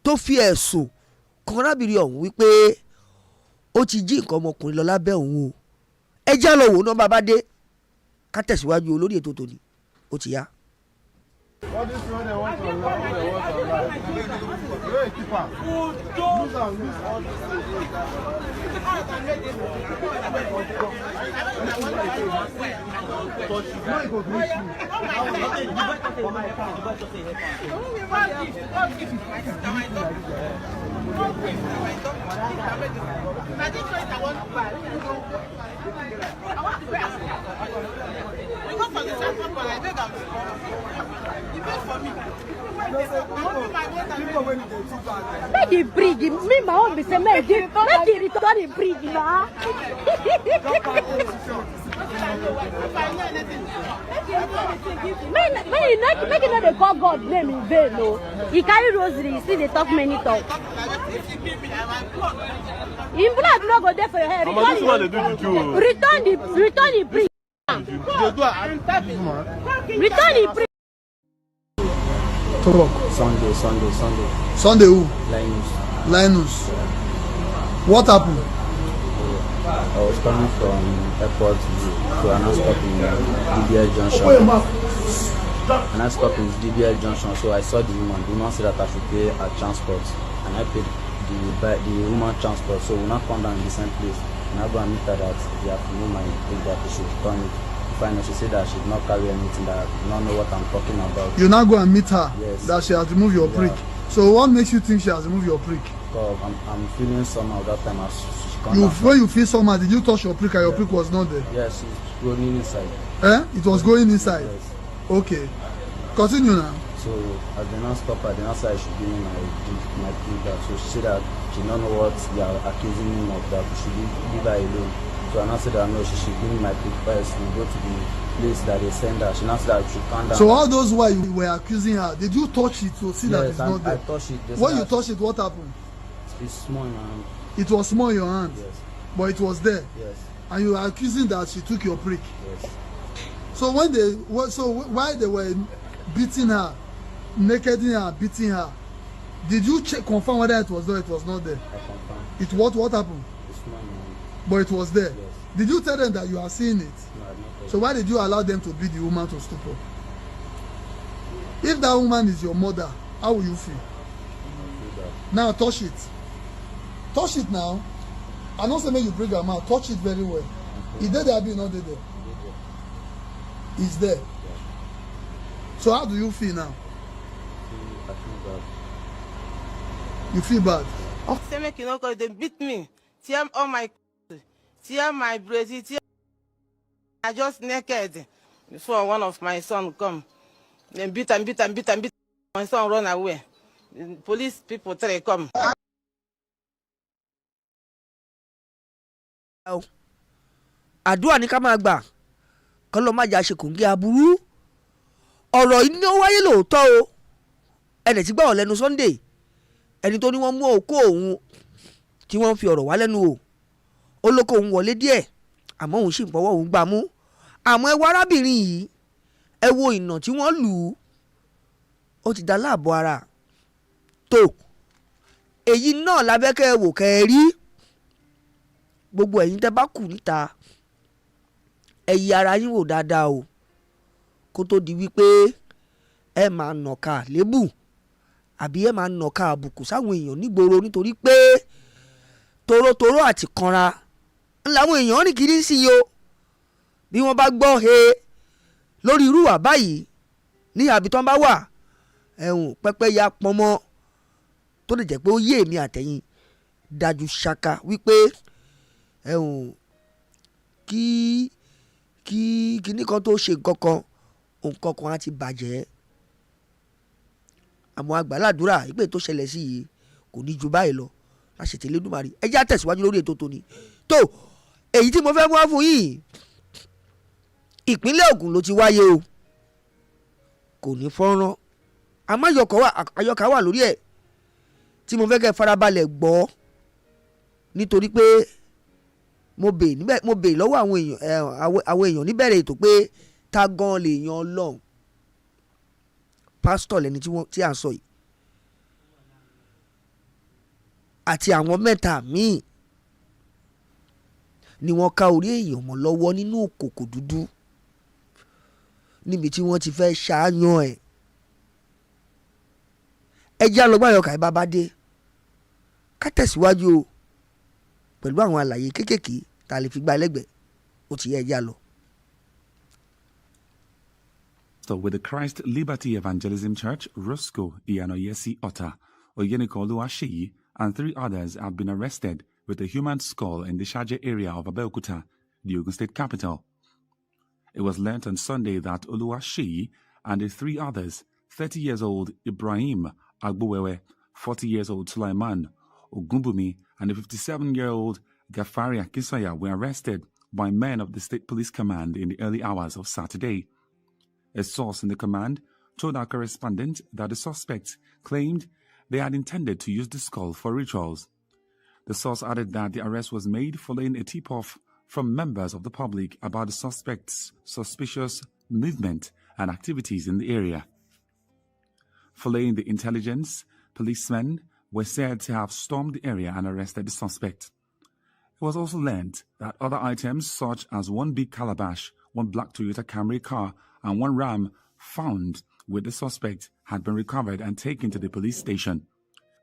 tó fi ẹ̀sùn kan arábìnrin ọ̀hún wípé ó ti jí nǹkan ọmọkùnrin lọ lábẹ́ òun o ẹ já lọ wò ó náà bàbá dé ká tẹ̀síwájú olórí ètò tòní ó ti yá. Make it bridge. Me, my own, say make it return the bridge now. Make it not the call God name in vain, no. He carry rosary, see they talk many talk. In blood, no go there for your head. Return the bridge. Return the bridge. Talk. Sunday who? Linus. What happened? I was coming from airport to an stop in DBL Junction. And I stopped in DBL Junction, so I saw the woman. The woman said that I should pay her transport, and I paid the woman transport. So we now come down in the same place, and I go and meet her that they have to move my thing that she should return it. Finally, she said that she did not carry anything, that I do not know what I'm talking about. You now go and meet her? Yes. That she has removed your prick. So what makes you think she has removed your prick? I'm feeling somehow that time as she when you feel somehow, did you touch your prick and your prick was not there? Yes, it's going inside. It was going inside? Yes. Okay. Continue now. So I did not stop her. I did not say I should give me my prick. So she said that she don't know what they are accusing me of, that she should leave her alone. So I now said that no, she should give me my prick first and go to the place that they send her. She now said that she should calm down. So all those while you were accusing her, did you touch it to see that it's not there? I touched it. When you touched it, what happened? It's small in my hand. It was small in your hand? Yes. But it was there? Yes. And you were accusing that she took your prick? Yes. So while they were beating her, nakeding her, beating her, did you confirm whether it was there or it was not there? I confirmed. It what happened? It's small in my hand. But it was there? Yes. Did you tell them that you are seeing it? No, I did not. So why did you allow them to beat the woman to stupor? If that woman is your mother, how will you feel? Now touch it. Touch it now. I don't say make you break your mouth. Touch it very well. Is there or not there? It's there. Yeah. So how do you feel now? I feel that You feel bad. Say make you no call, they beat me, tear all my, tear my braces, tear. I just naked. Before one of my son come, then beat and beat and beat and beat. My son run away. The police people try to come. Àdúrà ní ká máa gbà kọ́ ló má jà ṣe kòǹgẹ́ aburú. Ọ̀rọ̀ yìí ni ó wáyé lóòótọ́ o. Ẹnì tí gbà wọ́n lẹ́nu Sunday. Ẹni tó ní wọ́n mú òkú òun tí wọ́n fi ọ̀rọ̀ wá lẹ́nu o. Ó lóko òun wọlé díẹ̀ àmọ́ òun sì ń fọwọ́ òun gbà mú. Àmọ́ ẹ wo arábìnrin yìí, ẹ wo ìnà tí wọ́n lù ú. Ó ti dá láàbọ̀ ara. Tó èyí náà lábẹ́kẹ́ wò kẹ́ ẹ rí. Gbogbo ẹ̀yin tẹ́ bá kù níta ẹ yí ara yín wò dáadáa o kó tó di wípé ẹ máa nàka lébù àbí ẹ máa nàka àbùkù sáwọn èèyàn nígboro nítorí pé torótoró àti kanra ńláwọn èèyàn rìn kiri sí i o. Bí wọ́n bá gbọ́ he lórí irú wà báyìí ní àbí tán bá wà ẹ̀hún pẹ́pẹ́ ya pọnmọ́ tó lè jẹ́ pé ó yé èmi àtẹ̀yìn dájú ṣáká wípé ẹ̀hún kí kíní kan tó ṣe nǹkan nǹkan kan á ti bàjẹ́. Àmọ́ àgbàládùúrà ìpè tó ṣẹlẹ̀ sí yìí kò ní ju báyìí lọ láṣẹ tẹ̀lé Olódùmarè. Ẹ já tẹ̀síwájú lórí ètò tòní. Tó èyí tí mo fẹ́ wá fún yìí ìpínlẹ̀ Ògùn ló ti wáyé o. Kò ní fọ́nrán àmọ́ àyọkà wà lórí ẹ̀ tí mo fẹ́ kẹ́ farabalẹ̀ gbọ́ nítorí pé mo bèè lọ́wọ́ àwọn èèyàn níbẹ̀rẹ̀ ètò pé ta gan lè yan Ọlọ́run. Pásítọ̀ lẹni tí à ń sọ yìí àti àwọn mẹ́ta míì ni wọ́n ká orí èèyàn mọ́ lọ́wọ́ nínú òkòkò dúdú níbi tí wọ́n ti fẹ́ ṣàáyàn ẹ̀. Ẹ jẹ́ àlọ́gbà àyọkà ẹ̀ bá dé ká tẹ̀síwájú o pẹ̀lú àwọn àlàyé kéékèèké tá a lè fi gba ẹlẹ́gbẹ̀ẹ́ ó ti yẹ ẹ já lọ. With the Christ Liberty Evangelism Church, Roscoe Iyanoyesi Otta, Oyeniko Oluwaseyi, and 3 others have been arrested with a human skull in the Shaje area of Abeokuta, the Ogun State capital. It was learnt on Sunday that Oluwaseyi and the 3 others, 30 years old Ibrahim Agbowewe, 40 years old Sulaiman Ogunbumi, and the 57-year-old Gafari Akisaya were arrested by men of the State Police Command in the early hours of Saturday. A source in the command told our correspondent that the suspects claimed they had intended to use the skull for rituals. The source added that the arrest was made following a tip-off from members of the public about the suspects' suspicious movement and activities in the area. Following the intelligence, policemen were said to have stormed the area and arrested the suspect. It was also learned that other items such as 1 big calabash, 1 black Toyota Camry car, and 1 ram found with the suspect had been recovered and taken to the police station.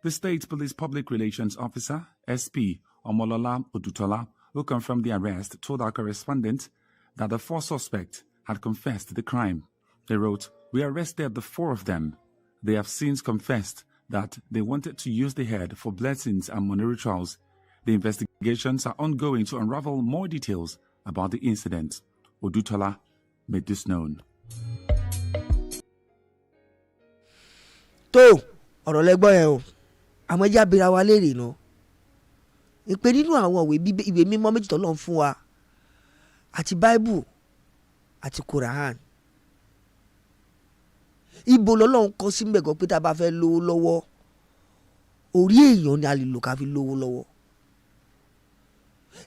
The State Police Public Relations Officer, SP Omolola Odutola, who confirmed the arrest, told our correspondent that the 4 suspects had confessed to the crime. They wrote, "We arrested the 4 of them. They have since confessed that they wanted to use the head for blessings and money rituals. The investigations are ongoing to unravel more details about the incident." Odutola made this known. Tó ọ̀rọ̀ lẹ́gbọ́n yẹn o àmọ́ ẹjẹ́ abira wa léèrè náà ìpè nínú àwọn ìwé mímọ́ méjì tó lọ́n fún wa àti Bible àti Quran ibo lọ́lọ́run kọ sí mbẹ̀gàn pé tá a bá fẹ́ lówó lọ́wọ́ orí èèyàn ni a lè lò ká fi lówó lọ́wọ́.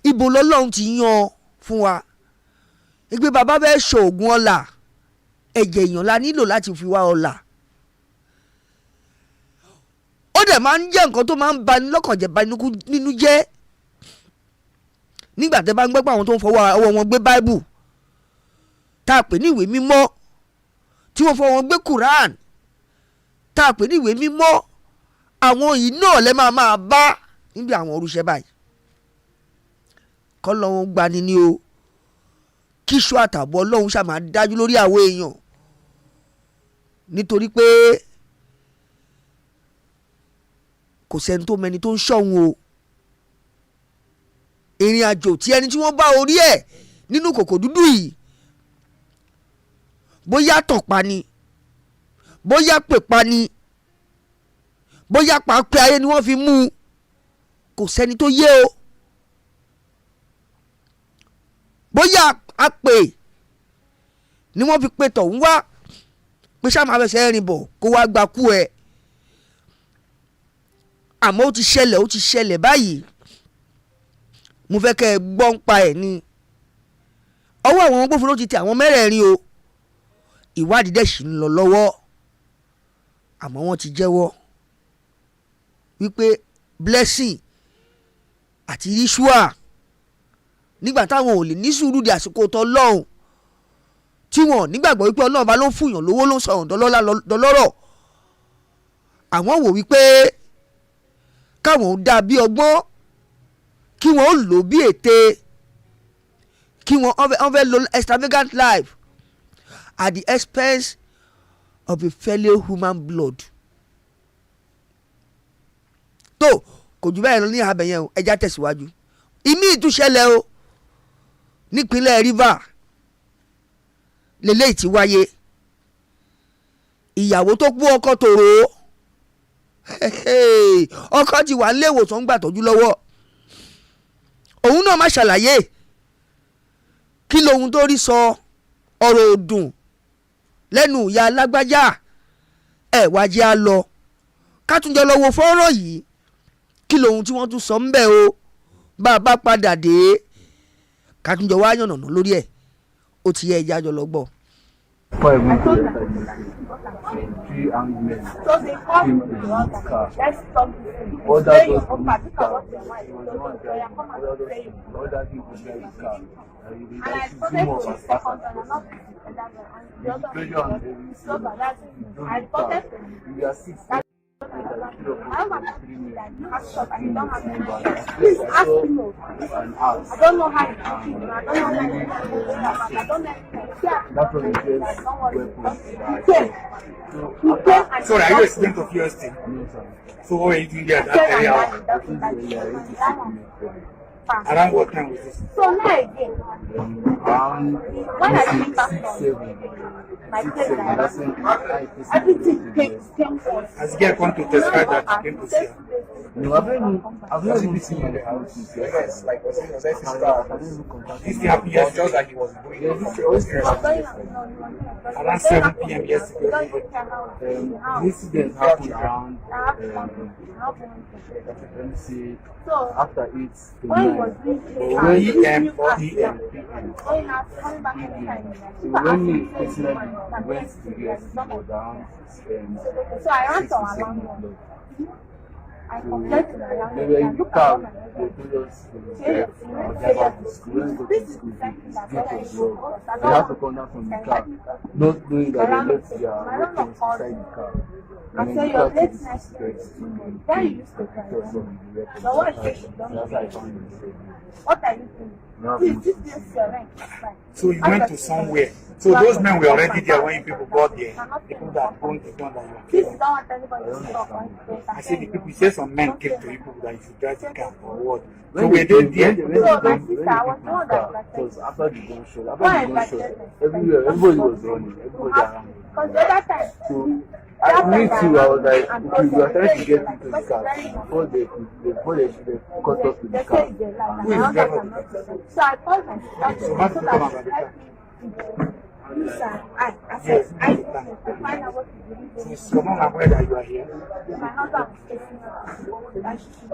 Ibo lọ́lọ́run ti yan fún wa ìgbé bàbá fẹ́ ṣoògùn ọlà ẹ̀jẹ̀ èèyàn la nílò láti fi wá ọlà. Ó dẹ̀ máa ń jẹ́ nǹkan tó máa ń bani lọ́kàn jẹ́ bani nínú jẹ́ nígbà tẹ́ bá ń gbọ́ pé àwọn tó ń fọwọ́ ọwọ́ wọn gbé Bible tá a pè ní ìwé mímọ́ tí wọ́n fọwọ́ wọn gbé Quran tá a pè ní ìwé mímọ́ àwọn yìí náà lẹ́ máa bá níbi àwọn orúṣẹ́ báyìí. Kọ́ lọ́wọ́ gbani ní o kíṣọ́ àtàbọ̀ Ọlọ́run ṣáà máa dájú lórí àwọn èèyàn nítorí pé kò sẹ́ni tó mẹni tó ń ṣọ̀hún o. ìrìn àjò tí ẹni tí wọ́n bá orí ẹ̀ nínú kòkò dúdú yìí bóyá tọ̀pa ni bóyá pèpa ni bóyá pàápẹ́ ayé ni wọ́n fi mú un kò sẹ́ni tó yé o. bóyá àpè ni wọ́n fi pe tọ̀hún wá pé ṣáà máa fẹsẹ̀ rìn bọ̀ kó wá gba kú ẹ̀. àmọ́ ó ti ṣẹlẹ̀ báyìí mo fẹ́ kẹ́ ẹ gbọ́ ń pa ẹ̀ ni. ọwọ́ àwọn agbófinró ti tẹ àwọn mẹ́rẹ̀ẹ̀rin o ìwádìí dẹ̀ ṣì ń lọ lọ́wọ́ àmọ́ wọ́n ti jẹ́wọ́ wípé Blessing àti Yeshua nígbà táwọn ò lè ní sùúrù di àsìkò tó lọ́hùn tí wọ́n nígbàgbọ́ wípé Ọlọ́run bá ló ń fúnyàn lówó ló ń sọ̀rọ̀ dọ́lọ́rọ̀ àwọn wò wípé káwọn ó dá bí ọgbọ́n kí wọ́n ó lò bí ète kí wọ́n fẹ́ lo extravagant life at the expense of a fellow human blood. tó kò jù bẹ́ẹ̀ lọ ní àbẹ̀ yẹn o ẹja tẹ̀síwájú. ìmí ìtúṣẹlẹ̀ o nípínlẹ̀ Rivers lélẹ́yìí ti wáyé. ìyàwó tó kú ọkọ tòrò ọkọ ti wà nílé ìwòsàn gbà tọ́jú lọ́wọ́. òun náà má ṣàlàyé kí lohun tó rí sọ ọ̀rọ̀ òdùn lẹ́nu ìyá alágbájá ẹ̀ wá jẹ́ á lọ kátúnjọ lọ wo fọ́nrán yìí kí lohun tí wọ́n tún sọ ń bẹ̀ o bá a bá padà dé kátúnjọ wá yànnàná lórí ẹ̀ ó ti yẹ ẹja jọ lọ gbọ́. For a week, 3 armed men came in his car. Ordered us to leave the car. He was the one driving. Ordered him to drive the car. And he should do more of us. The pressure on him. We are 6. I don't know how Sorry, are you a student of UST? So what were you doing there at that area? Around what time was this? So now again, when I came back from my place, everything came forth. Has he come to testify that he came to see her? No, I've never been seen in the house. Yes, like was it physical? This happened yesterday that he was doing around 7 p.m. yesterday. The incident happened around, let me see, after 8 to 9. PM or PM? So when we personally went to the hospital down, so I ran to our landlord. I complained to the landlord. they were in the car, they told us to go to school. When we go to school, it's drop. They have to come down from the car, not knowing that they left their weapons inside the car. And then the car took the secret to Why you used to cry? So what is it? that's how I found him. What are you doing? Please, this is your rent. So you went to somewhere. So those men were already there when you people got there. The people that going to turn that Please you don't want anybody to talk. I said the people say some men came to you people that you should drive the car or what. So were they there? So my sister, I was the one that Because after the gunshot, everybody was running, everybody around. because the other time, So me too, I was like, okay, we are trying to get into the car before they cut off with the car. Who is driving? so I called my sister So how to so come that about she the car? helped me. Sir, I said, I need to find out what to do. So is your mom aware that you are here? My husband was facing that she should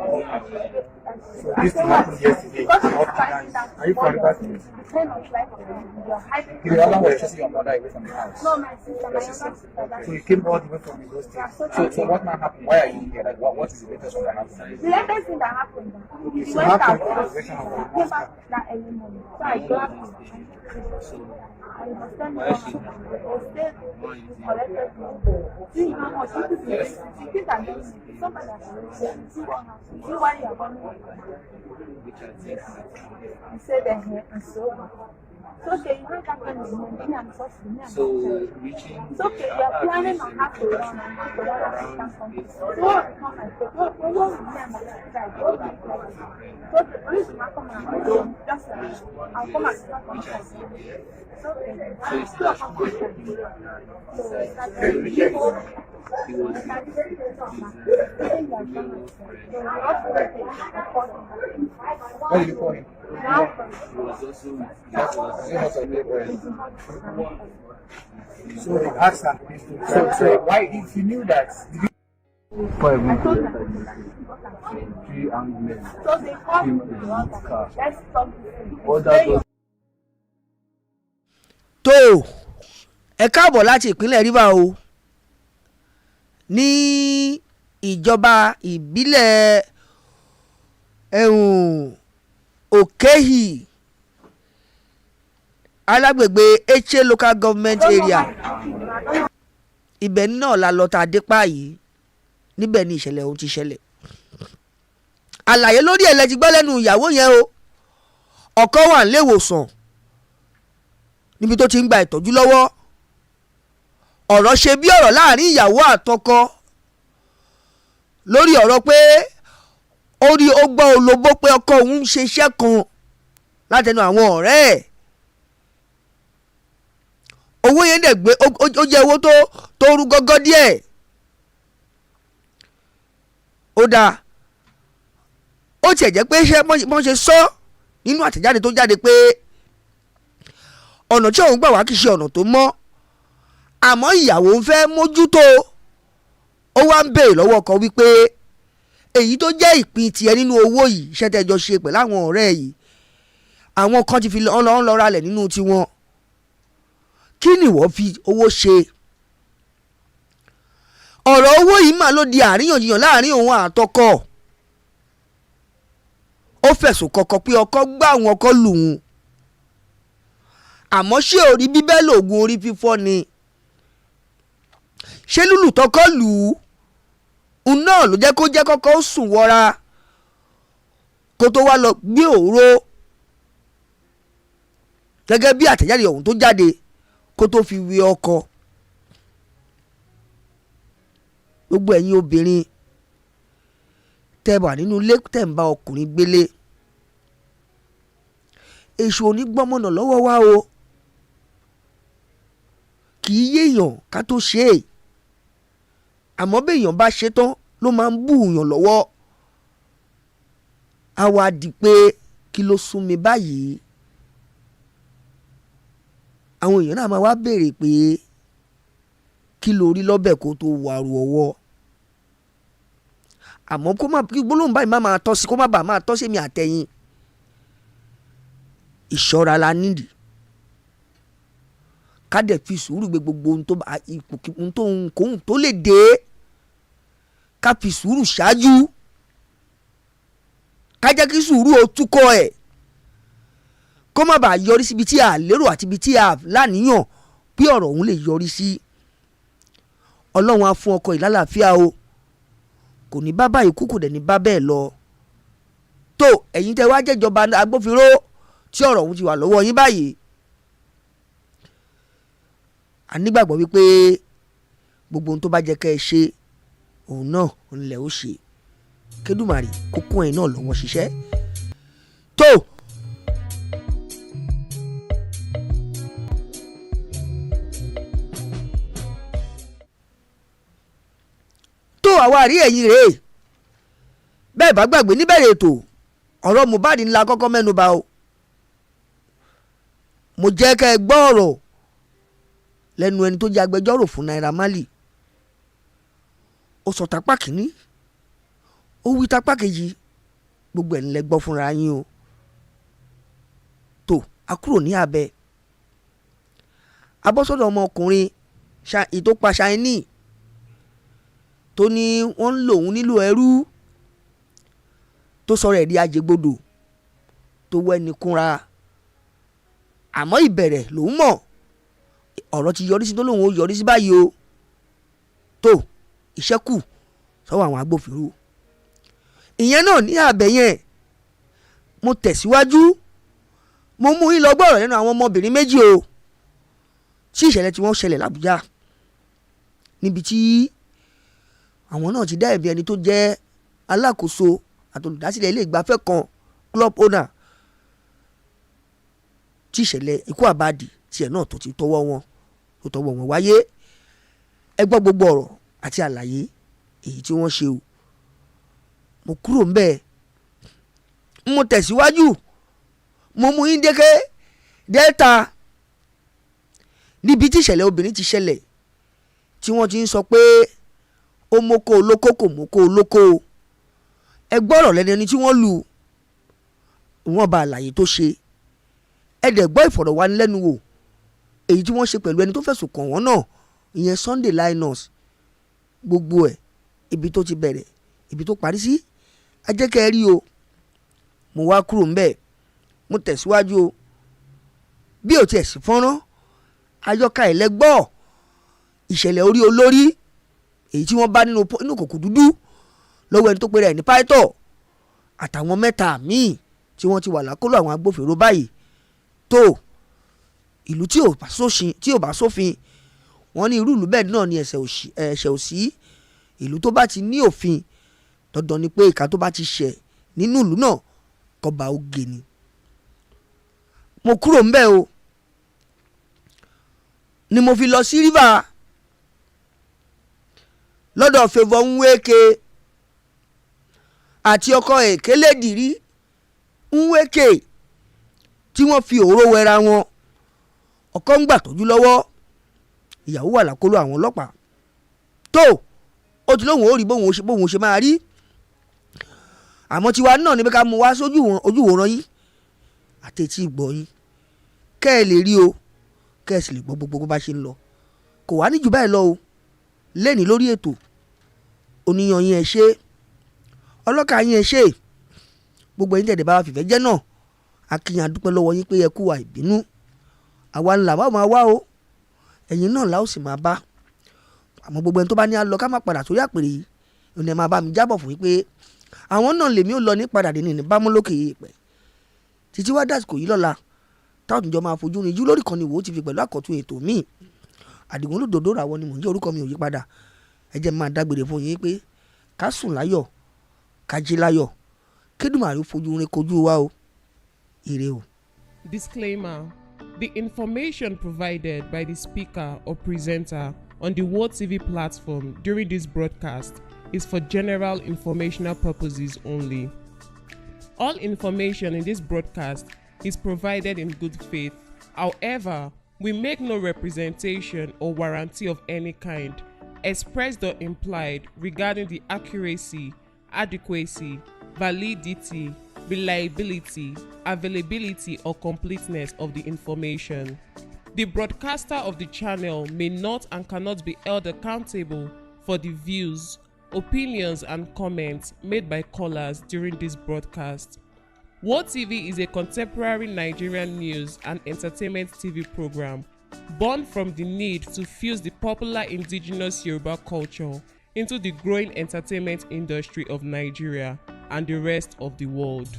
So this thing happened yesterday. Are you from that place? The other one was chasing your mother away from the house. No, my sister, my younger sister. So you came all the way from Lagos State. So what now happened? Why are you here? Like, what is the latest one that happened? The latest thing that happened, Okay, he so went how out, come the conversation of the came back that early morning. So I grabbed him. I was telling him, I stayed, collected him. See how much he thinks I'm doing somebody that see what happens. See why you are coming. He said that he is sober. It's okay, you can't come in and So reaching it's okay, you're planning on how to run and how to run African countries. So what come and say, what will me and my sister do? So the police will not come and just I'll come and start on this. It's okay. I'm still a company. So that's What did you call him? So they asked her. So why, if you knew that, did you for a week, 3 armed men came to the car. All that was tó ẹ káàbọ̀ láti ìpínlẹ̀ Rivers o ní ìjọba ìbílẹ̀ Òkèhì alágbègbè Eche local government area ibẹ̀ náà la lọ ta dépa yìí níbẹ̀ ni ìṣẹ̀lẹ̀ ohun ti ṣẹlẹ̀ àlàyé lórí ẹ̀ lẹ ti gbọ́ lẹ́nu ìyàwó yẹn o ọkọ wà nílé ìwòsàn níbi tó ti ń gba ìtọ́jú lọ́wọ́ ọ̀rọ̀ ṣe bí ọ̀rọ̀ láàrin ìyàwó àtọkọ lórí ọ̀rọ̀ pé ó rí ó gbọ́ olóbó pé ọkọ òun ń ṣe iṣẹ́ kan látẹnu àwọn ọ̀rẹ́ ẹ̀ owó yẹn dẹ̀ gbé ó jẹ́ owó tó rú gọ́gọ́ díẹ̀ ó dáa ó tiẹ̀ jẹ́ pé iṣẹ́ bọ́n ṣe sọ nínú àtẹ̀jáde tó jáde pé ọ̀nà tí òun gbà wá kìí ṣe ọ̀nà tó mọ́ àmọ́ ìyàwó ń fẹ́ mójútó ó wá ń béèrè lọ́wọ́ ọkọ wípé èyí tó jẹ́ ìpín tiẹ̀ nínú owó yìí iṣẹ́ tẹ́jọ ṣe pẹ̀lú àwọn ọ̀rẹ́ yìí àwọn kan ti fi lọ ralẹ̀ nínú tiwọn kí ni ìwọ fi owó ṣe ọ̀rọ̀ owó yìí mà ló di àríyànjiyàn láàrin òun àtọkọ ó fẹ̀sùn kọkọ pé ọkọ gbá àwọn ọkọ lù ú àmọ́ ṣé orí bíbẹ́ lògùn orí fífọ́ ni ṣé lùlù tọkọ lù ú náà ló jẹ́ kọ́kọ́ ó sùn wọra kó tó wá lọ gbé òró gẹ́gẹ́ bí àtẹ̀jáde ọ̀hún tó jáde kó tó fi wé ọkọ gbogbo ẹ̀yin obìnrin tẹ́ wà nínú ilé tẹ́ ń bá ọkùnrin gbélé èṣù onígbọ́mọ̀nà lọ́wọ́ wa o kì í yéèyàn ká tó ṣe é àmọ́ béèyàn bá ṣe tán ló máa ń bùyàn lọ́wọ́ á wá di pé kí ló sún mi báyìí àwọn èèyàn náà máa wá béèrè pé kí ló rí lọ́bẹ̀ kó tó wàrú ọwọ́ àmọ́ kí gbólóhùn báyìí má máa tọ́ sí kó má bàa máa tọ́ sí mi àtẹ̀yìn ìṣọ́ra la nídìí ká dẹ̀ fi sùúrù gbé gbogbo ohun tó lè dé ká fi sùúrù ṣáájú ká jẹ́ kí sùúrù ó túkọ̀ ẹ̀ kó má bàa yọrí síbi tí a lérò àti ibi tí a láníyàn bí ọ̀rọ̀ òun lè yọrí sí ọlọ́run á fún ọkọ ìlàlàáfíà o kò ní bá báyìí kú kò dẹ̀ ní bá bẹ́ẹ̀ lọ tó ẹ̀yin tẹ́ wá jẹ́jọba agbófinró tí ọ̀rọ̀ òun ti wà lọ́wọ́ yín báyìí a nígbàgbọ́ wípé gbogbo ohun tó bá jẹ́ kẹ́ ẹ ṣe òun náà ńlẹ̀ ó ṣe kédùmarè kókó ẹ̀ náà lọ́wọ́ ṣiṣẹ́ tó. àwa àrí ẹ̀yìn rèé bẹ́ẹ̀ bá gbàgbé níbẹ̀rẹ̀ ètò ọ̀rọ̀ mohbad ńlá kọ́kọ́ mẹ́nu bà o mo jẹ́ kẹ́ ẹ gbọ́ ọ̀rọ̀ lẹ́nu ẹni tó jẹ́ agbẹjọ́rò fún Naira Marley ó sọ tapá kìíní ó wí tapá kejì gbogbo ẹ̀ ńlẹ́ gbọ́ fúnra yín o tó a kúrò ní abẹ́ abọ́sọ́dọ̀ ọmọkùnrin ìtòpa ṣáínì tó ní wọ́n ń lòun nílò ẹrú tó sọ̀rọ̀ ẹ̀ di ajégbodò tó wẹ́ni kúnra àmọ́ ìbẹ̀rẹ̀ lòun mọ̀ ọ̀rọ̀ ti yọrí sí tó lòun ó yọrí sí báyìí o tó iṣẹ́ kù sọ́wọ́ àwọn agbófinró ìyẹn náà ní àbẹ̀ yẹn mo tẹ̀síwájú mo mú yín lọ gbọ́rọ̀ lẹ́nu àwọn ọmọbìnrin méjì o tí ìṣẹ̀lẹ̀ tí wọ́n ṣẹlẹ̀ l'Àbújá níbi tí àwọn náà ti dá ẹ̀bi ẹni tó jẹ́ alákòóso àtolùdásílẹ̀ ilé ìgbafẹ́ kan club owner tí ìṣẹ̀lẹ̀ ikú àbádì tiẹ̀ náà tó tọwọ́ wọn wáyé. Ẹ gbọ́ gbogbo ọ̀rọ̀ àti àlàyé èyí tí wọ́n ṣe o. Mo kúrò ńbẹ̀, mo tẹ̀síwájú, mo mú yín déké Delta níbi tí ìṣẹ̀lẹ̀ obìnrin ti ṣẹlẹ̀ tí wọ́n ti ń sọ pé ó mókó olóko kò mókó olóko. Ẹ gbọ́rọ̀ lẹ́nu ẹni tí wọ́n lù, wọ́n bá àlàyé tó ṣe. Ẹ dẹ̀ gbọ́ ìfọ̀rọ̀wánilẹ́nuwò èyí tí wọ́n ṣe pẹ̀lú ẹni tó fẹ̀sùn kàn wọ́n náà, ìyẹn Sunday Linus. Gbogbo ẹ̀ ibi tó ti bẹ̀rẹ̀ ibi tó parí sí ajẹ́kẹ́ rí o. Mo wá kúrò ńbẹ̀, mo tẹ̀síwájú o. Bí ò tiẹ̀ sí fọ́nrán ayọ́ka ẹ̀lẹ́gbọ́ ìṣẹ̀lẹ̀ orí olórí èyí tí wọ́n bá nínú kòkò dúdú lọ́wọ́ ẹni tó pèrè ẹ̀ ní pító àtàwọn mẹ́ta míì tí wọ́n ti wà lákọlò àwọn agbófinró báyìí. Tó ìlú tí ò bá sófin, wọ́n ní irú ìlú bẹ́ẹ̀ náà ni ẹ̀ṣẹ̀ ò sí. Ìlú tó bá ti ní òfin, dandan ni pé ìka tó bá ti ṣẹ̀ nínú ìlú náà kọba oge ni. Mo kúrò ńbẹ̀ o, ni mo fi lọ sí river lọ́dọ̀ Favour Nweke àti ọkọ Èkélédìrí Nweke tí wọ́n fi òró wẹra wọn. Ọkọ ń gbà tọ́jú lọ́wọ́, ìyàwó wà lákọlò àwọn ọlọ́pàá. Tó ó ti lóhùn ó rí bóhùn ṣe máa rí, àmọ́ tiwa náà ni pé ká mú wá sójú òòràn yín àti etí ìgbọ́ yín kẹ́ ẹ lè rí o, kẹ́ ẹ sì lè gbọ́ gbogbo bá ṣe ń lọ. Kò wá ní jù báyìí lọ o lẹ́ni lórí ètò. Oníyan yín ẹ ṣe, ọlọ́kà yín ẹ ṣe, gbogbo ẹ̀yin tẹ̀dẹ̀ bá wa fìfẹ́ jẹ́ náà akínyàn dúpẹ́ lọ́wọ́ yín pé ẹ kú wa ìbínú. Àwa ńlá wa máa wá o, ẹ̀yin náà la ó sì máa bá. Àmọ́ gbogbo ẹni tó bá ní á lọ ká má padà sórí àpèrè yìí, òní ẹ máa bá mi jábọ̀ fún yín pé àwọn náà lèmi ò lọ ní padà dé ní bámú lókè èèpẹ̀. Títí wá dásìkò yìí lọ́la táwọn ìjọ máa fojú rinjú lórí kan ní Wo TV pẹ̀lú àkọ́tún ètò míì. Àdìgún olódodo ràwọ̀ ni mò ń jẹ́, orúkọ mi ò yí padà. Ẹ jẹ́ máa dágbére fún yín pé ká sùn láyọ̀ ká jí láyọ̀, kédùmarè fojú rin kojú wa o. Ire o. Disclaimer: the information provided by the speaker or presenter on the Wo TV platform during this broadcast is for general informational purposes only. All information in this broadcast is provided in good faith. However, we make no representation or warranty of any kind, expressed or implied, regarding the accuracy, adequacy, validity, reliability, availability, or completeness of the information. The broadcaster of the channel may not and cannot be held accountable for the views, opinions, and comments made by callers during this broadcast. Wo TV is a contemporary Nigerian news and entertainment TV program born from the need to fuse the popular indigenous Yoruba culture into the growing entertainment industry of Nigeria and the rest of the world.